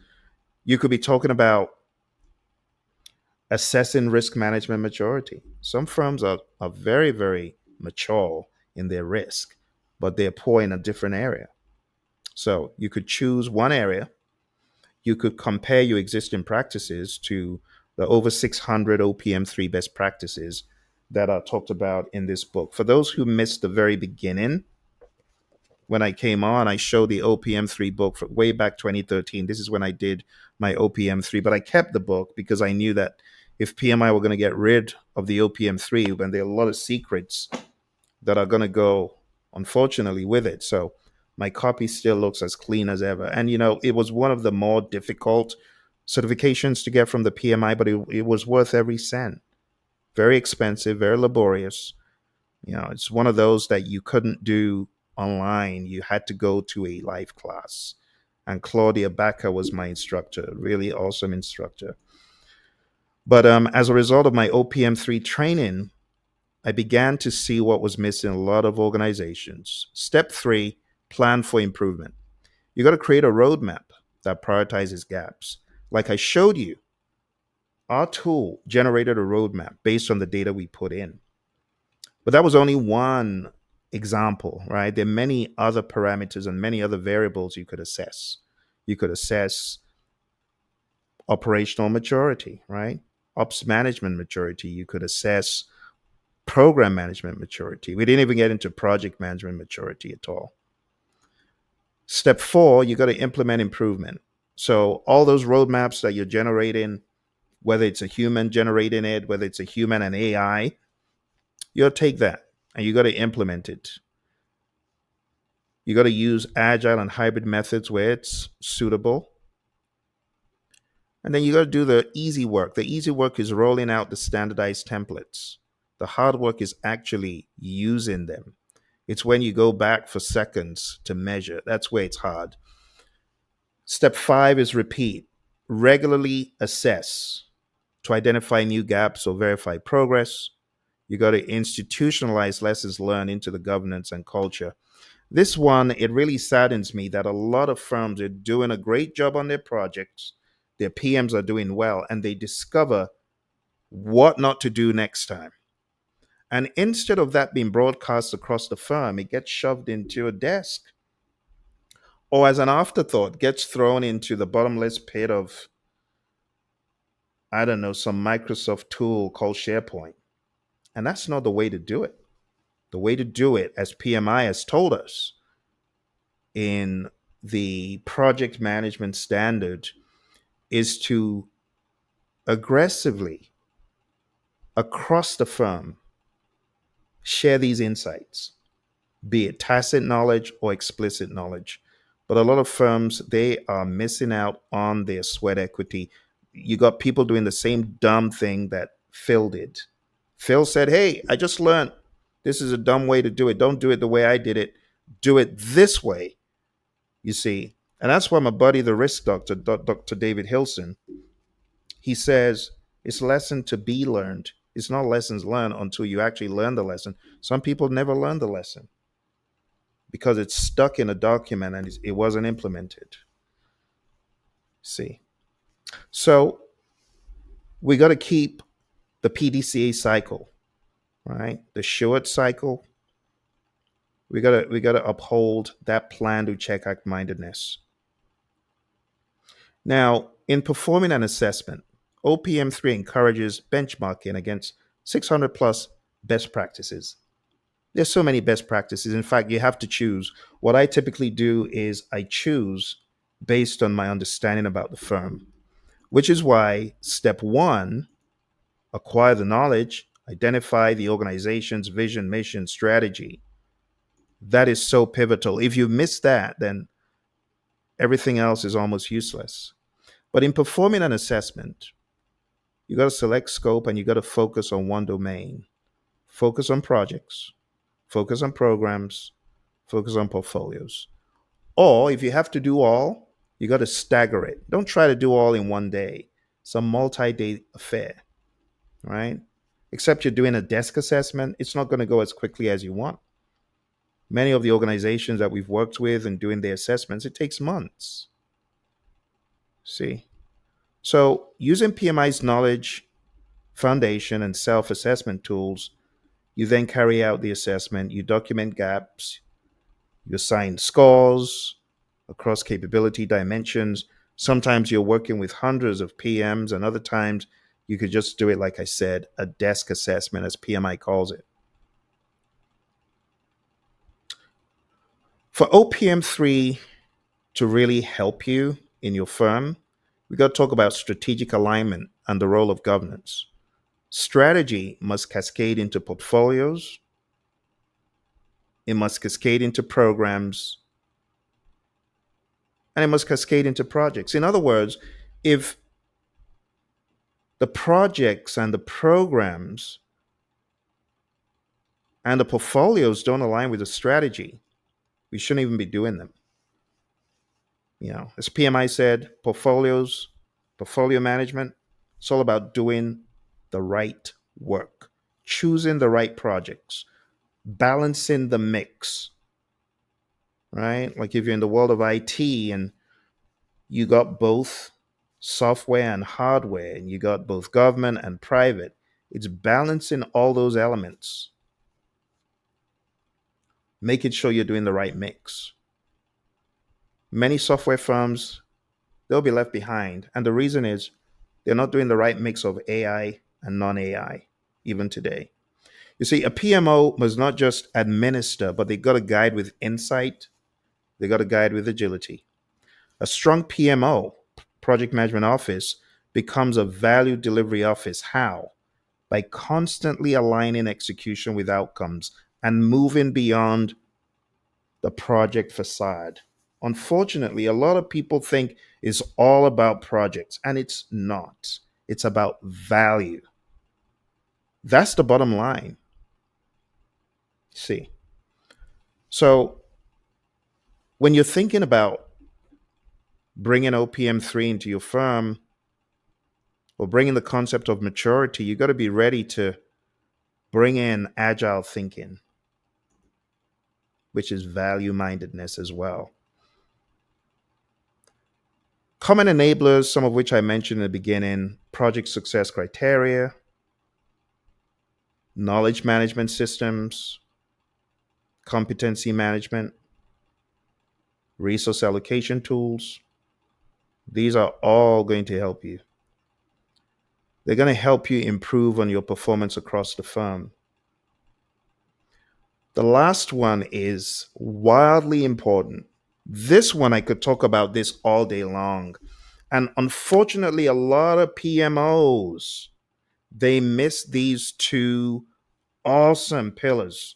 You could be talking about assessing risk management maturity. Some firms are very, very mature in their risk, but they're poor in a different area. So you could choose one area. You could compare your existing practices to the over 600 OPM3 best practices that are talked about in this book. For those who missed the very beginning, when I came on, I showed the OPM3 book from way back 2013. This is when I did my OPM3, but I kept the book because I knew that if PMI were going to get rid of the OPM3, then there are a lot of secrets that are going to go, unfortunately, with it. So my copy still looks as clean as ever. And, it was one of the more difficult certifications to get from the PMI, but it was worth every cent. Very expensive, very laborious. It's one of those that you couldn't do online. You had to go to a live class. And Claudia Baca was my instructor, really awesome instructor. But as a result of my OPM3 training, I began to see what was missing in a lot of organizations. Step three, plan for improvement. You got to create a roadmap that prioritizes gaps. Like I showed you, our tool generated a roadmap based on the data we put in. But that was only one example, right? There are many other parameters and many other variables you could assess. You could assess operational maturity, right? Ops management maturity. You could assess program management maturity. We didn't even get into project management maturity at all. Step four, you got to implement improvement. So all those roadmaps that you're generating, whether it's a human generating it, whether it's a human and AI, you got to take that and you got to implement it. You got to use agile and hybrid methods where it's suitable. And then you got to do the easy work. The easy work is rolling out the standardized templates. The hard work is actually using them. It's when you go back for seconds to measure. That's where it's hard. Step five is repeat. Regularly assess to identify new gaps or verify progress. You got to institutionalize lessons learned into the governance and culture. This one, it really saddens me that a lot of firms are doing a great job on their projects. Their PMs are doing well, and they discover what not to do next time. And instead of that being broadcast across the firm, it gets shoved into a desk or as an afterthought gets thrown into the bottomless pit of, I don't know, some Microsoft tool called SharePoint. And that's not the way to do it. The way to do it, as PMI has told us in the project management standard, is to aggressively, across the firm, share these insights, be it tacit knowledge or explicit knowledge. But a lot of firms, they are missing out on their sweat equity. You got people doing the same dumb thing that Phil did. Phil said, hey, I just learned this is a dumb way to do it. Don't do it the way I did it. Do it this way. You see, and that's why my buddy, the risk doctor, Dr. David Hilson, he says it's lesson to be learned. It's not lessons learned until you actually learn the lesson. Some people never learn the lesson because it's stuck in a document and it wasn't implemented. See, so we got to keep the PDCA cycle, right? The short cycle. We gotta uphold that plan to check act mindedness. Now, in performing an assessment, OPM3 encourages benchmarking against 600 plus best practices. There's so many best practices. In fact, you have to choose. What I typically do is I choose based on my understanding about the firm, which is why step one, acquire the knowledge, identify the organization's vision, mission, strategy. That is so pivotal. If you miss that, then everything else is almost useless. But in performing an assessment, you got to select scope and you got to focus on one domain. Focus on projects, focus on programs, focus on portfolios. Or if you have to do all, you got to stagger it. Don't try to do all in one day. It's a multi day affair, right? Except you're doing a desk assessment, it's not going to go as quickly as you want. Many of the organizations that we've worked with and doing their assessments, it takes months. See? So using PMI's knowledge foundation and self assessment tools, you then carry out the assessment, you document gaps, you assign scores across capability dimensions. Sometimes you're working with hundreds of PMs, and other times you could just do it, like I said, a desk assessment, as PMI calls it. For OPM3 to really help you in your firm, we got to talk about strategic alignment and the role of governance. Strategy must cascade into portfolios, it must cascade into programs, and it must cascade into projects. In other words, if the projects and the programs and the portfolios don't align with the strategy, we shouldn't even be doing them. As PMI said, portfolio management, it's all about doing the right work, choosing the right projects, balancing the mix, right? Like if you're in the world of IT and you got both software and hardware, and you got both government and private, it's balancing all those elements, making sure you're doing the right mix. Many software firms, they'll be left behind. And the reason is they're not doing the right mix of AI and non AI, even today. You see, a PMO must not just administer, but they got to guide with insight, they got to guide with agility. A strong PMO, project management office, becomes a value delivery office. How? By constantly aligning execution with outcomes and moving beyond the project facade. Unfortunately, a lot of people think it's all about projects, and it's not. It's about value. That's the bottom line. See, so when you're thinking about bringing OPM3 into your firm or bringing the concept of maturity, you got to be ready to bring in agile thinking, which is value mindedness as well. Common enablers, some of which I mentioned in the beginning: project success criteria, knowledge management systems, competency management, resource allocation tools. These are all going to help you. They're going to help you improve on your performance across the firm. The last one is wildly important. This one, I could talk about this all day long. And unfortunately, a lot of PMOs, they miss these two awesome pillars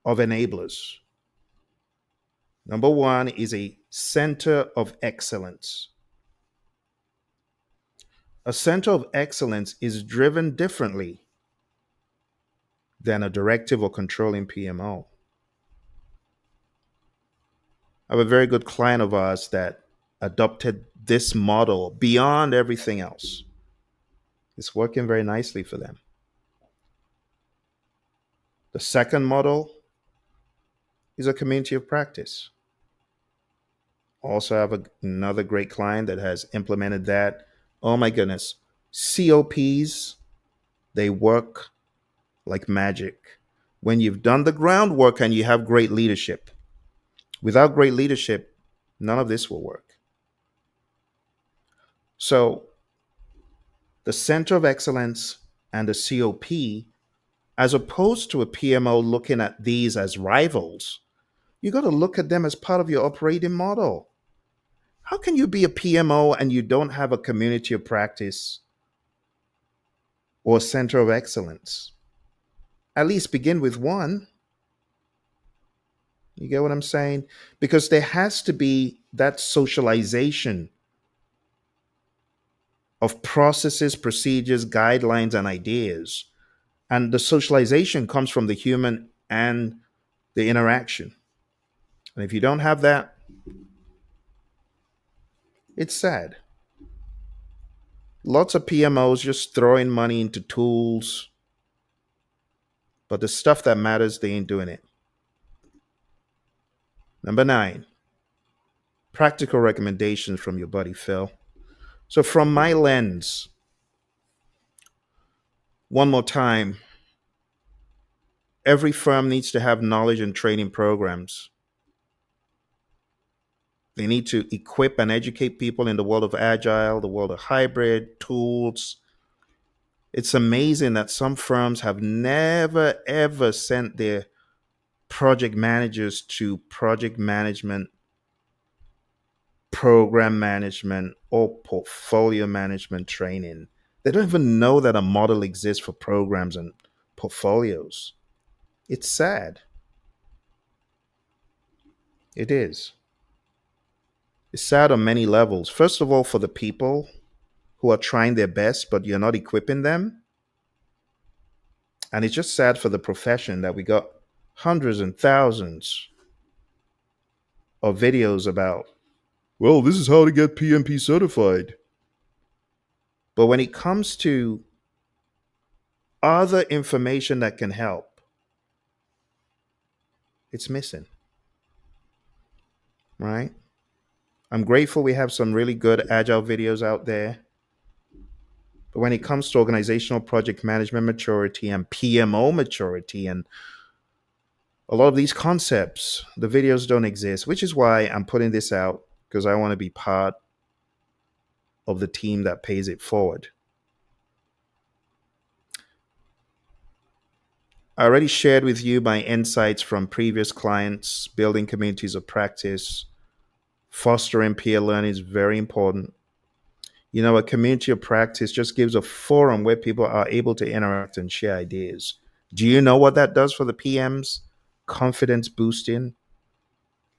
of enablers. Number one is a center of excellence. A center of excellence is driven differently than a directive or controlling PMO. I have a very good client of ours that adopted this model beyond everything else. It's working very nicely for them. The second model is a community of practice. Also, have another great client that has implemented that. Oh my goodness. COPs, they work like magic. When you've done the groundwork and you have great leadership, without great leadership, none of this will work. So, the Center of Excellence and the COP, as opposed to a PMO looking at these as rivals, you got to look at them as part of your operating model. How can you be a PMO and you don't have a community of practice or a center of excellence? At least begin with one. You get what I'm saying? Because there has to be that socialization of processes, procedures, guidelines, and ideas. And the socialization comes from the human and the interaction. And if you don't have that, it's sad. Lots of PMOs just throwing money into tools, but the stuff that matters, they ain't doing it. Number nine, practical recommendations from your buddy Phil. So, from my lens, one more time, every firm needs to have knowledge and training programs. They need to equip and educate people in the world of agile, the world of hybrid, tools. It's amazing that some firms have never ever sent their project managers to project management, program management, or portfolio management training. They don't even know that a model exists for programs and portfolios. It's sad. It is. It's sad on many levels. First of all, for the people who are trying their best, but you're not equipping them. And it's just sad for the profession that we got hundreds and thousands of videos about, well, this is how to get PMP certified. But when it comes to other information that can help, it's missing, right? I'm grateful we have some really good agile videos out there. But when it comes to organizational project management maturity and PMO maturity and a lot of these concepts, the videos don't exist, which is why I'm putting this out because I want to be part of the team that pays it forward. I already shared with you my insights from previous clients. Building communities of practice, fostering peer learning is very important. You know, a community of practice just gives a forum where people are able to interact and share ideas. Do you know what that does for the PMs? Confidence boosting,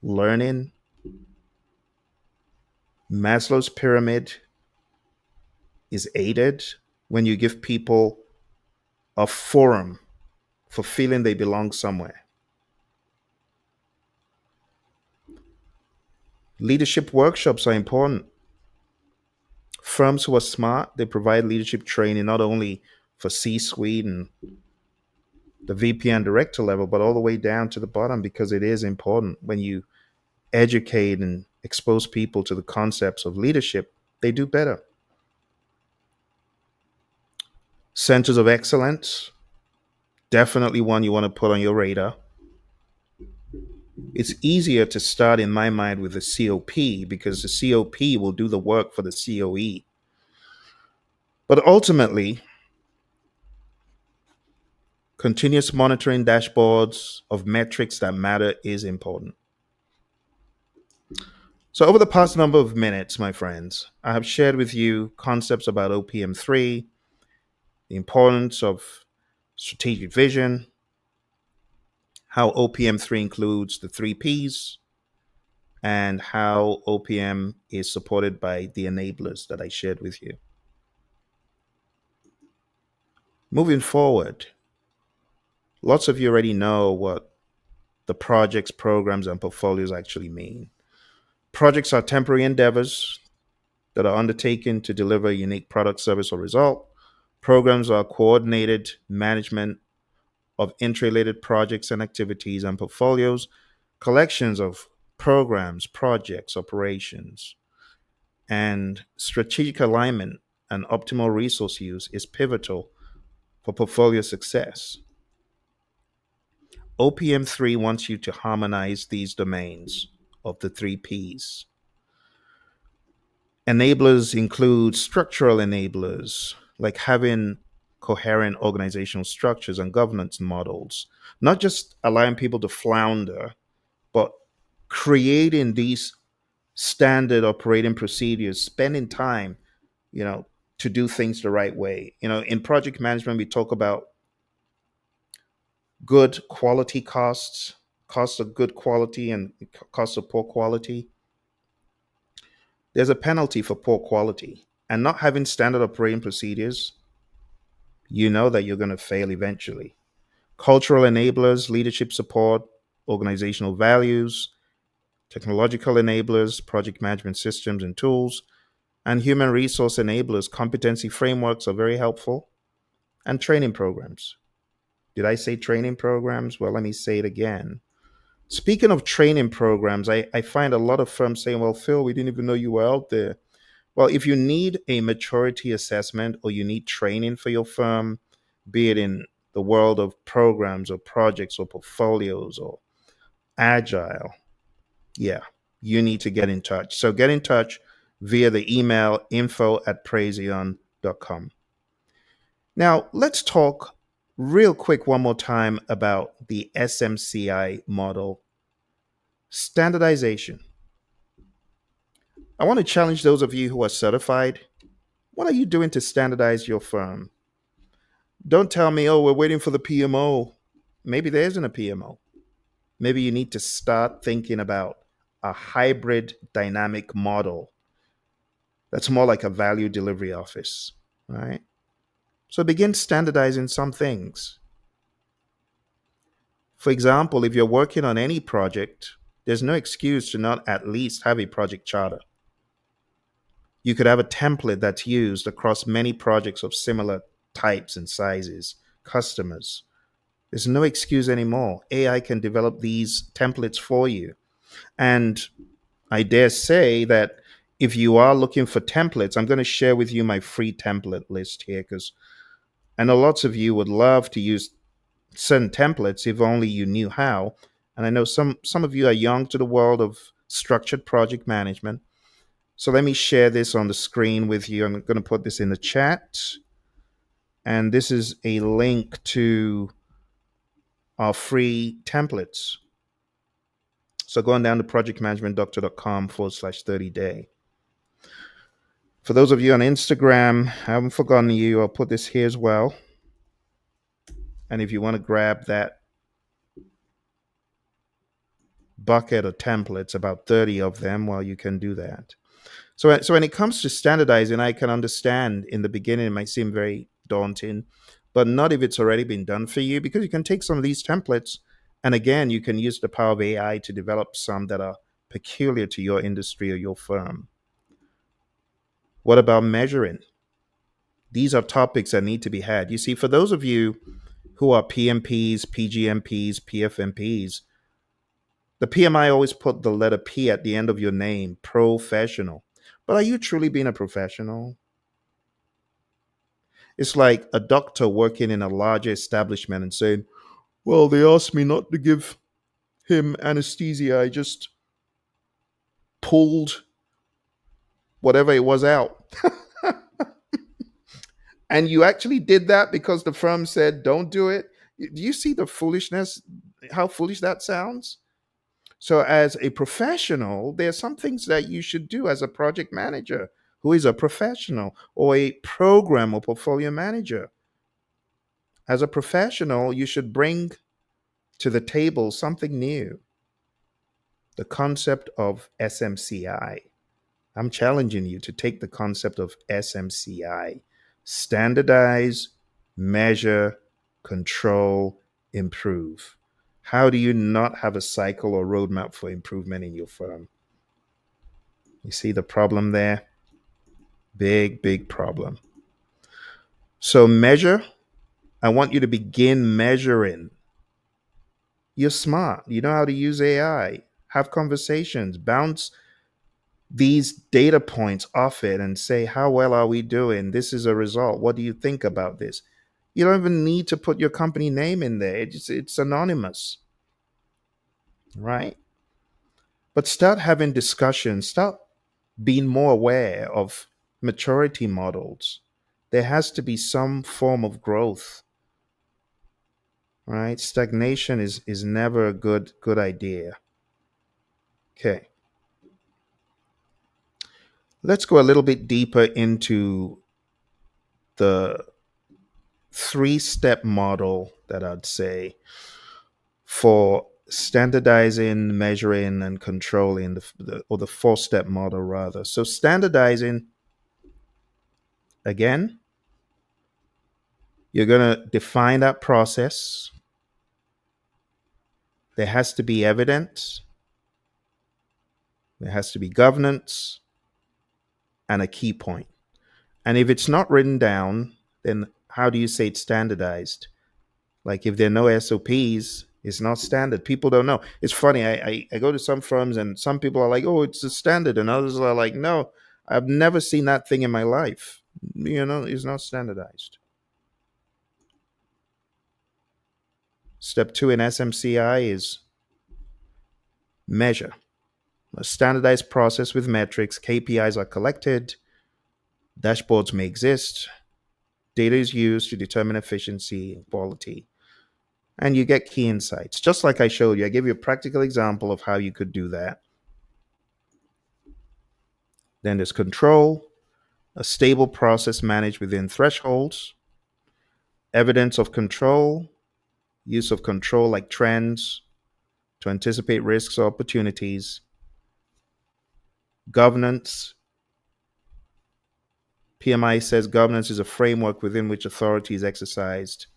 learning. Maslow's pyramid is aided when you give people a forum for feeling they belong somewhere. Leadership workshops are important. Firms who are smart, they provide leadership training not only for C-suite and the VP and director level, but all the way down to the bottom because it is important. When you educate and expose people to the concepts of leadership, they do better. Centers of excellence, definitely one you want to put on your radar. It's easier to start in my mind with the COP because the COP will do the work for the COE. But ultimately, continuous monitoring dashboards of metrics that matter is important. So, over the past number of minutes, my friends, I have shared with you concepts about OPM3, the importance of strategic vision, how OPM3 includes the three Ps, and how OPM is supported by the enablers that I shared with you. Moving forward, lots of you already know what the projects, programs, and portfolios actually mean. Projects are temporary endeavors that are undertaken to deliver a unique product, service, or result. Programs are coordinated management of interrelated projects and activities and portfolios, collections of programs, projects, operations, and strategic alignment and optimal resource use is pivotal for portfolio success. OPM3 wants you to harmonize these domains of the three Ps. Enablers include structural enablers, like having coherent organizational structures and governance models, not just allowing people to flounder, but creating these standard operating procedures, spending time, you know, to do things the right way. In project management, we talk about good quality costs, costs of good quality and costs of poor quality. There's a penalty for poor quality. And not having standard operating procedures, you know that you're going to fail eventually. Cultural enablers, leadership support, organizational values, technological enablers, project management systems and tools, and human resource enablers, competency frameworks are very helpful, and training programs. Did I say training programs? Well, let me say it again. Speaking of training programs, I find a lot of firms saying, well, Phil, we didn't even know you were out there. Well, if you need a maturity assessment or you need training for your firm, be it in the world of programs or projects or portfolios or agile, yeah, you need to get in touch. So get in touch via the email info@praizion.com. Now, let's talk real quick one more time about the SMCI model, standardization. I want to challenge those of you who are certified. What are you doing to standardize your firm? Don't tell me, oh, we're waiting for the PMO. Maybe there isn't a PMO. Maybe you need to start thinking about a hybrid dynamic model that's more like a value delivery office, right? So begin standardizing some things. For example, if you're working on any project, there's no excuse to not at least have a project charter. You could have a template that's used across many projects of similar types and sizes, customers. There's no excuse anymore. AI can develop these templates for you. And I dare say that if you are looking for templates, I'm going to share with you my free template list here because I know lots of you would love to use certain templates if only you knew how. And I know some of you are young to the world of structured project management. So let me share this on the screen with you. I'm going to put this in the chat. And this is a link to our free templates. So going down to projectmanagementdoctor.com/30 day. For those of you on Instagram, I haven't forgotten you. I'll put this here as well. And if you want to grab that bucket of templates, about 30 of them, well, you can do that. So when it comes to standardizing, I can understand in the beginning it might seem very daunting, but not if it's already been done for you, because you can take some of these templates and again, you can use the power of AI to develop some that are peculiar to your industry or your firm. What about measuring? These are topics that need to be had. You see, for those of you who are PMPs, PGMPs, PFMPs, the PMI always put the letter P at the end of your name, professional. But are you truly being a professional? It's like a doctor working in a larger establishment and saying, well, they asked me not to give him anesthesia. I just pulled whatever it was out. And you actually did that because the firm said, don't do it. Do you see the foolishness? How foolish that sounds? So, as a professional, there are some things that you should do as a project manager who is a professional or a program or portfolio manager. As a professional, you should bring to the table something new, the concept of SMCI. I'm challenging you to take the concept of SMCI, standardize, measure, control, improve. How do you not have a cycle or roadmap for improvement in your firm? You see the problem there? Big, big problem. So measure. I want you to begin measuring. You're smart. You know how to use AI. Have conversations. Bounce these data points off it and say, how well are we doing? This is a result. What do you think about this? You don't even need to put your company name in there. It's anonymous, right? But start having discussions. Start being more aware of maturity models. There has to be some form of growth, right? Stagnation is never a good idea. Okay. Let's go a little bit deeper into the three-step model that I'd say for standardizing, measuring, and controlling or the four-step model rather. So standardizing, again, you're going to define that process. There has to be evidence, there has to be governance, and a key point. And if it's not written down, then how do you say it's standardized? Like if there are no SOPs, it's not standard. People don't know. It's funny. I go to some firms and some people are like, oh, it's a standard. And others are like, no, I've never seen that thing in my life. It's not standardized. Step two in SMCI is measure. A standardized process with metrics, KPIs are collected, dashboards may exist, data is used to determine efficiency and quality, and you get key insights. Just like I showed you, I gave you a practical example of how you could do that. Then there's control, a stable process managed within thresholds, evidence of control, use of control like trends to anticipate risks or opportunities, governance. PMI says governance is a framework within which authority is exercised.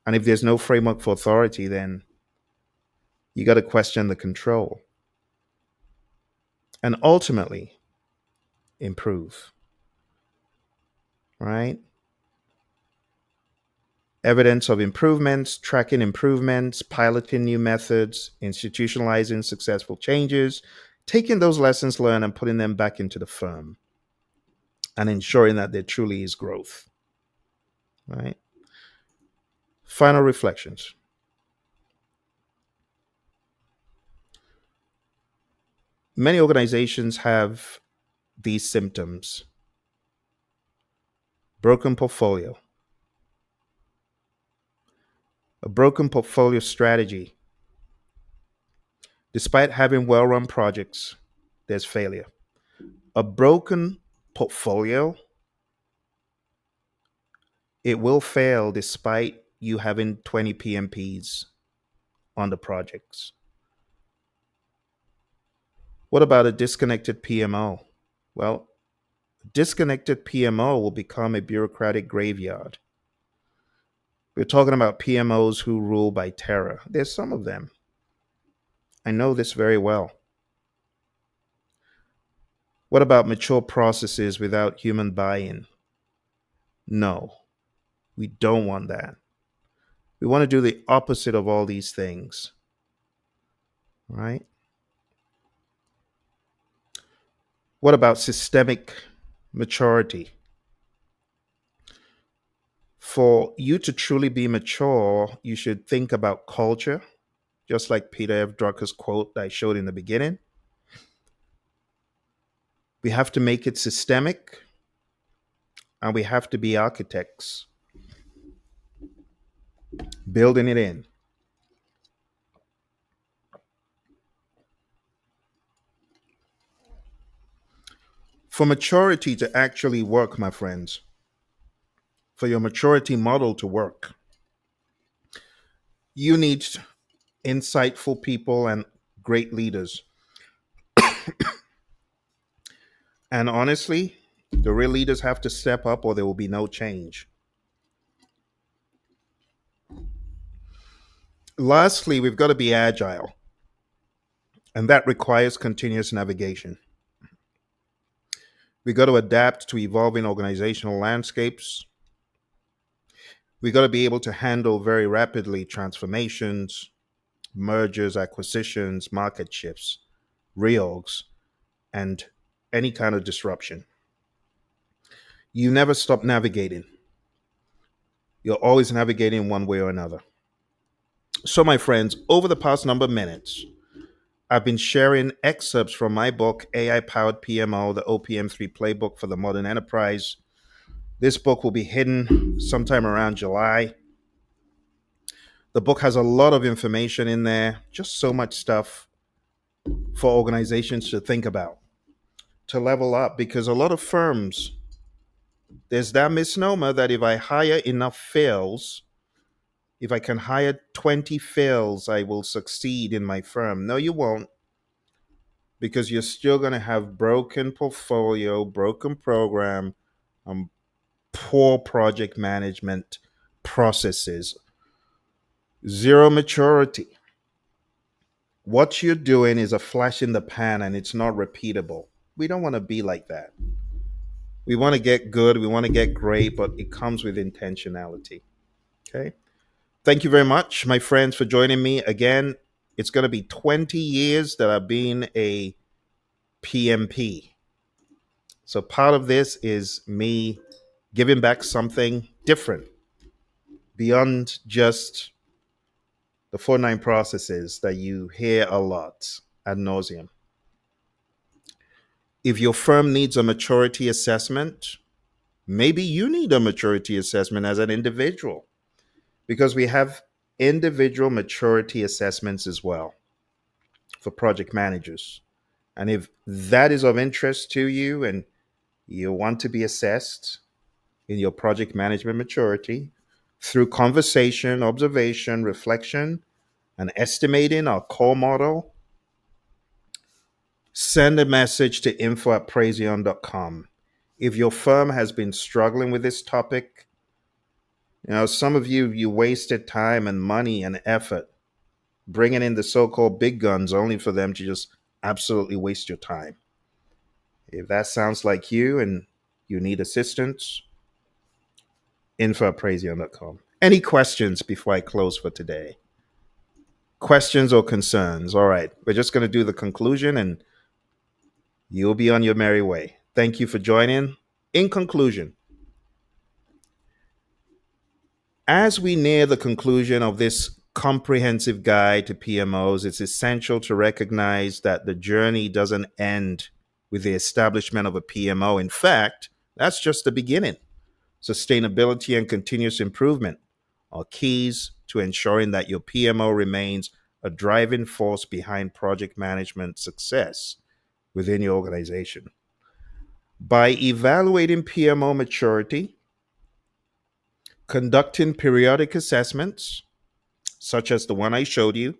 And if there's no framework for authority, then you got to question the control. And ultimately, improve, right? Evidence of improvements, tracking improvements, piloting new methods, institutionalizing successful changes, taking those lessons learned and putting them back into the firm and ensuring that there truly is growth, right? Final reflections. Many organizations have these symptoms: broken portfolio, a broken portfolio strategy. Despite having well run projects, there's failure. A broken portfolio, it will fail despite you having 20 PMPs on the projects. What about a disconnected PMO? Well, a disconnected PMO will become a bureaucratic graveyard. We're talking about PMOs who rule by terror. There's some of them. I know this very well. What about mature processes without human buy in? No, we don't want that. We want to do the opposite of all these things, right? What about systemic maturity? For you to truly be mature, you should think about culture, just like Peter F. Drucker's quote that I showed in the beginning. We have to make it systemic, and we have to be architects, building it in. For maturity to actually work, my friends, for your maturity model to work, you need insightful people and great leaders. And honestly, the real leaders have to step up or there will be no change. Lastly, we've got to be agile, and that requires continuous navigation. We got to adapt to evolving organizational landscapes. We got to be able to handle very rapidly transformations, mergers, acquisitions, market shifts, reorgs, and any kind of disruption. You never stop navigating. You're always navigating one way or another. So, my friends, over the past number of minutes, I've been sharing excerpts from my book, AI Powered PMO, the OPM3 Playbook for the Modern Enterprise. This book will be hidden sometime around July. The book has a lot of information in there, just so much stuff for organizations to think about, to level up, because a lot of firms, there's that misnomer that if I hire enough fails, if I can hire 20 fails, I will succeed in my firm. No, you won't, because you're still going to have broken portfolio, broken program, um, poor project management processes, zero maturity. What you're doing is a flash in the pan and it's not repeatable. We don't want to be like that. We want to get good, we want to get great, but it comes with intentionality. Okay. Thank you very much, my friends, for joining me again. It's going to be 20 years that I've been a PMP. So part of this is me giving back something different beyond just the 4-9 processes that you hear a lot ad nauseum. If your firm needs a maturity assessment, maybe you need a maturity assessment as an individual, because we have individual maturity assessments as well for project managers. And if that is of interest to you and you want to be assessed in your project management maturity through conversation, observation, reflection, and estimating our core model, send a message to info@praision.com. If your firm has been struggling with this topic, some of you wasted time and money and effort bringing in the so-called big guns only for them to just absolutely waste your time. If that sounds like you and you need assistance, info@praision.com. Any questions before I close for today? Questions or concerns? All right, we're just going to do the conclusion and you'll be on your merry way. Thank you for joining. In conclusion, as we near the conclusion of this comprehensive guide to PMOs, it's essential to recognize that the journey doesn't end with the establishment of a PMO. In fact, that's just the beginning. Sustainability and continuous improvement are keys to ensuring that your PMO remains a driving force behind project management success within your organization. By evaluating PMO maturity, conducting periodic assessments, such as the one I showed you,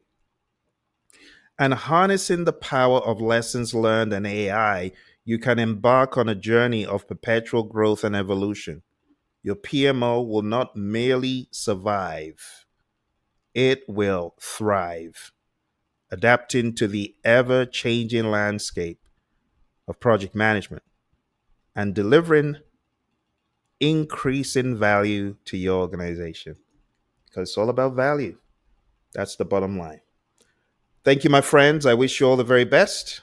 and harnessing the power of lessons learned and AI, you can embark on a journey of perpetual growth and evolution. Your PMO will not merely survive, it will thrive, adapting to the ever changing landscape of project management and delivering increasing value to your organization, because it's all about value. That's the bottom line. Thank you, my friends. I wish you all the very best.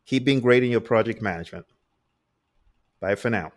Keep being great in your project management. Bye for now.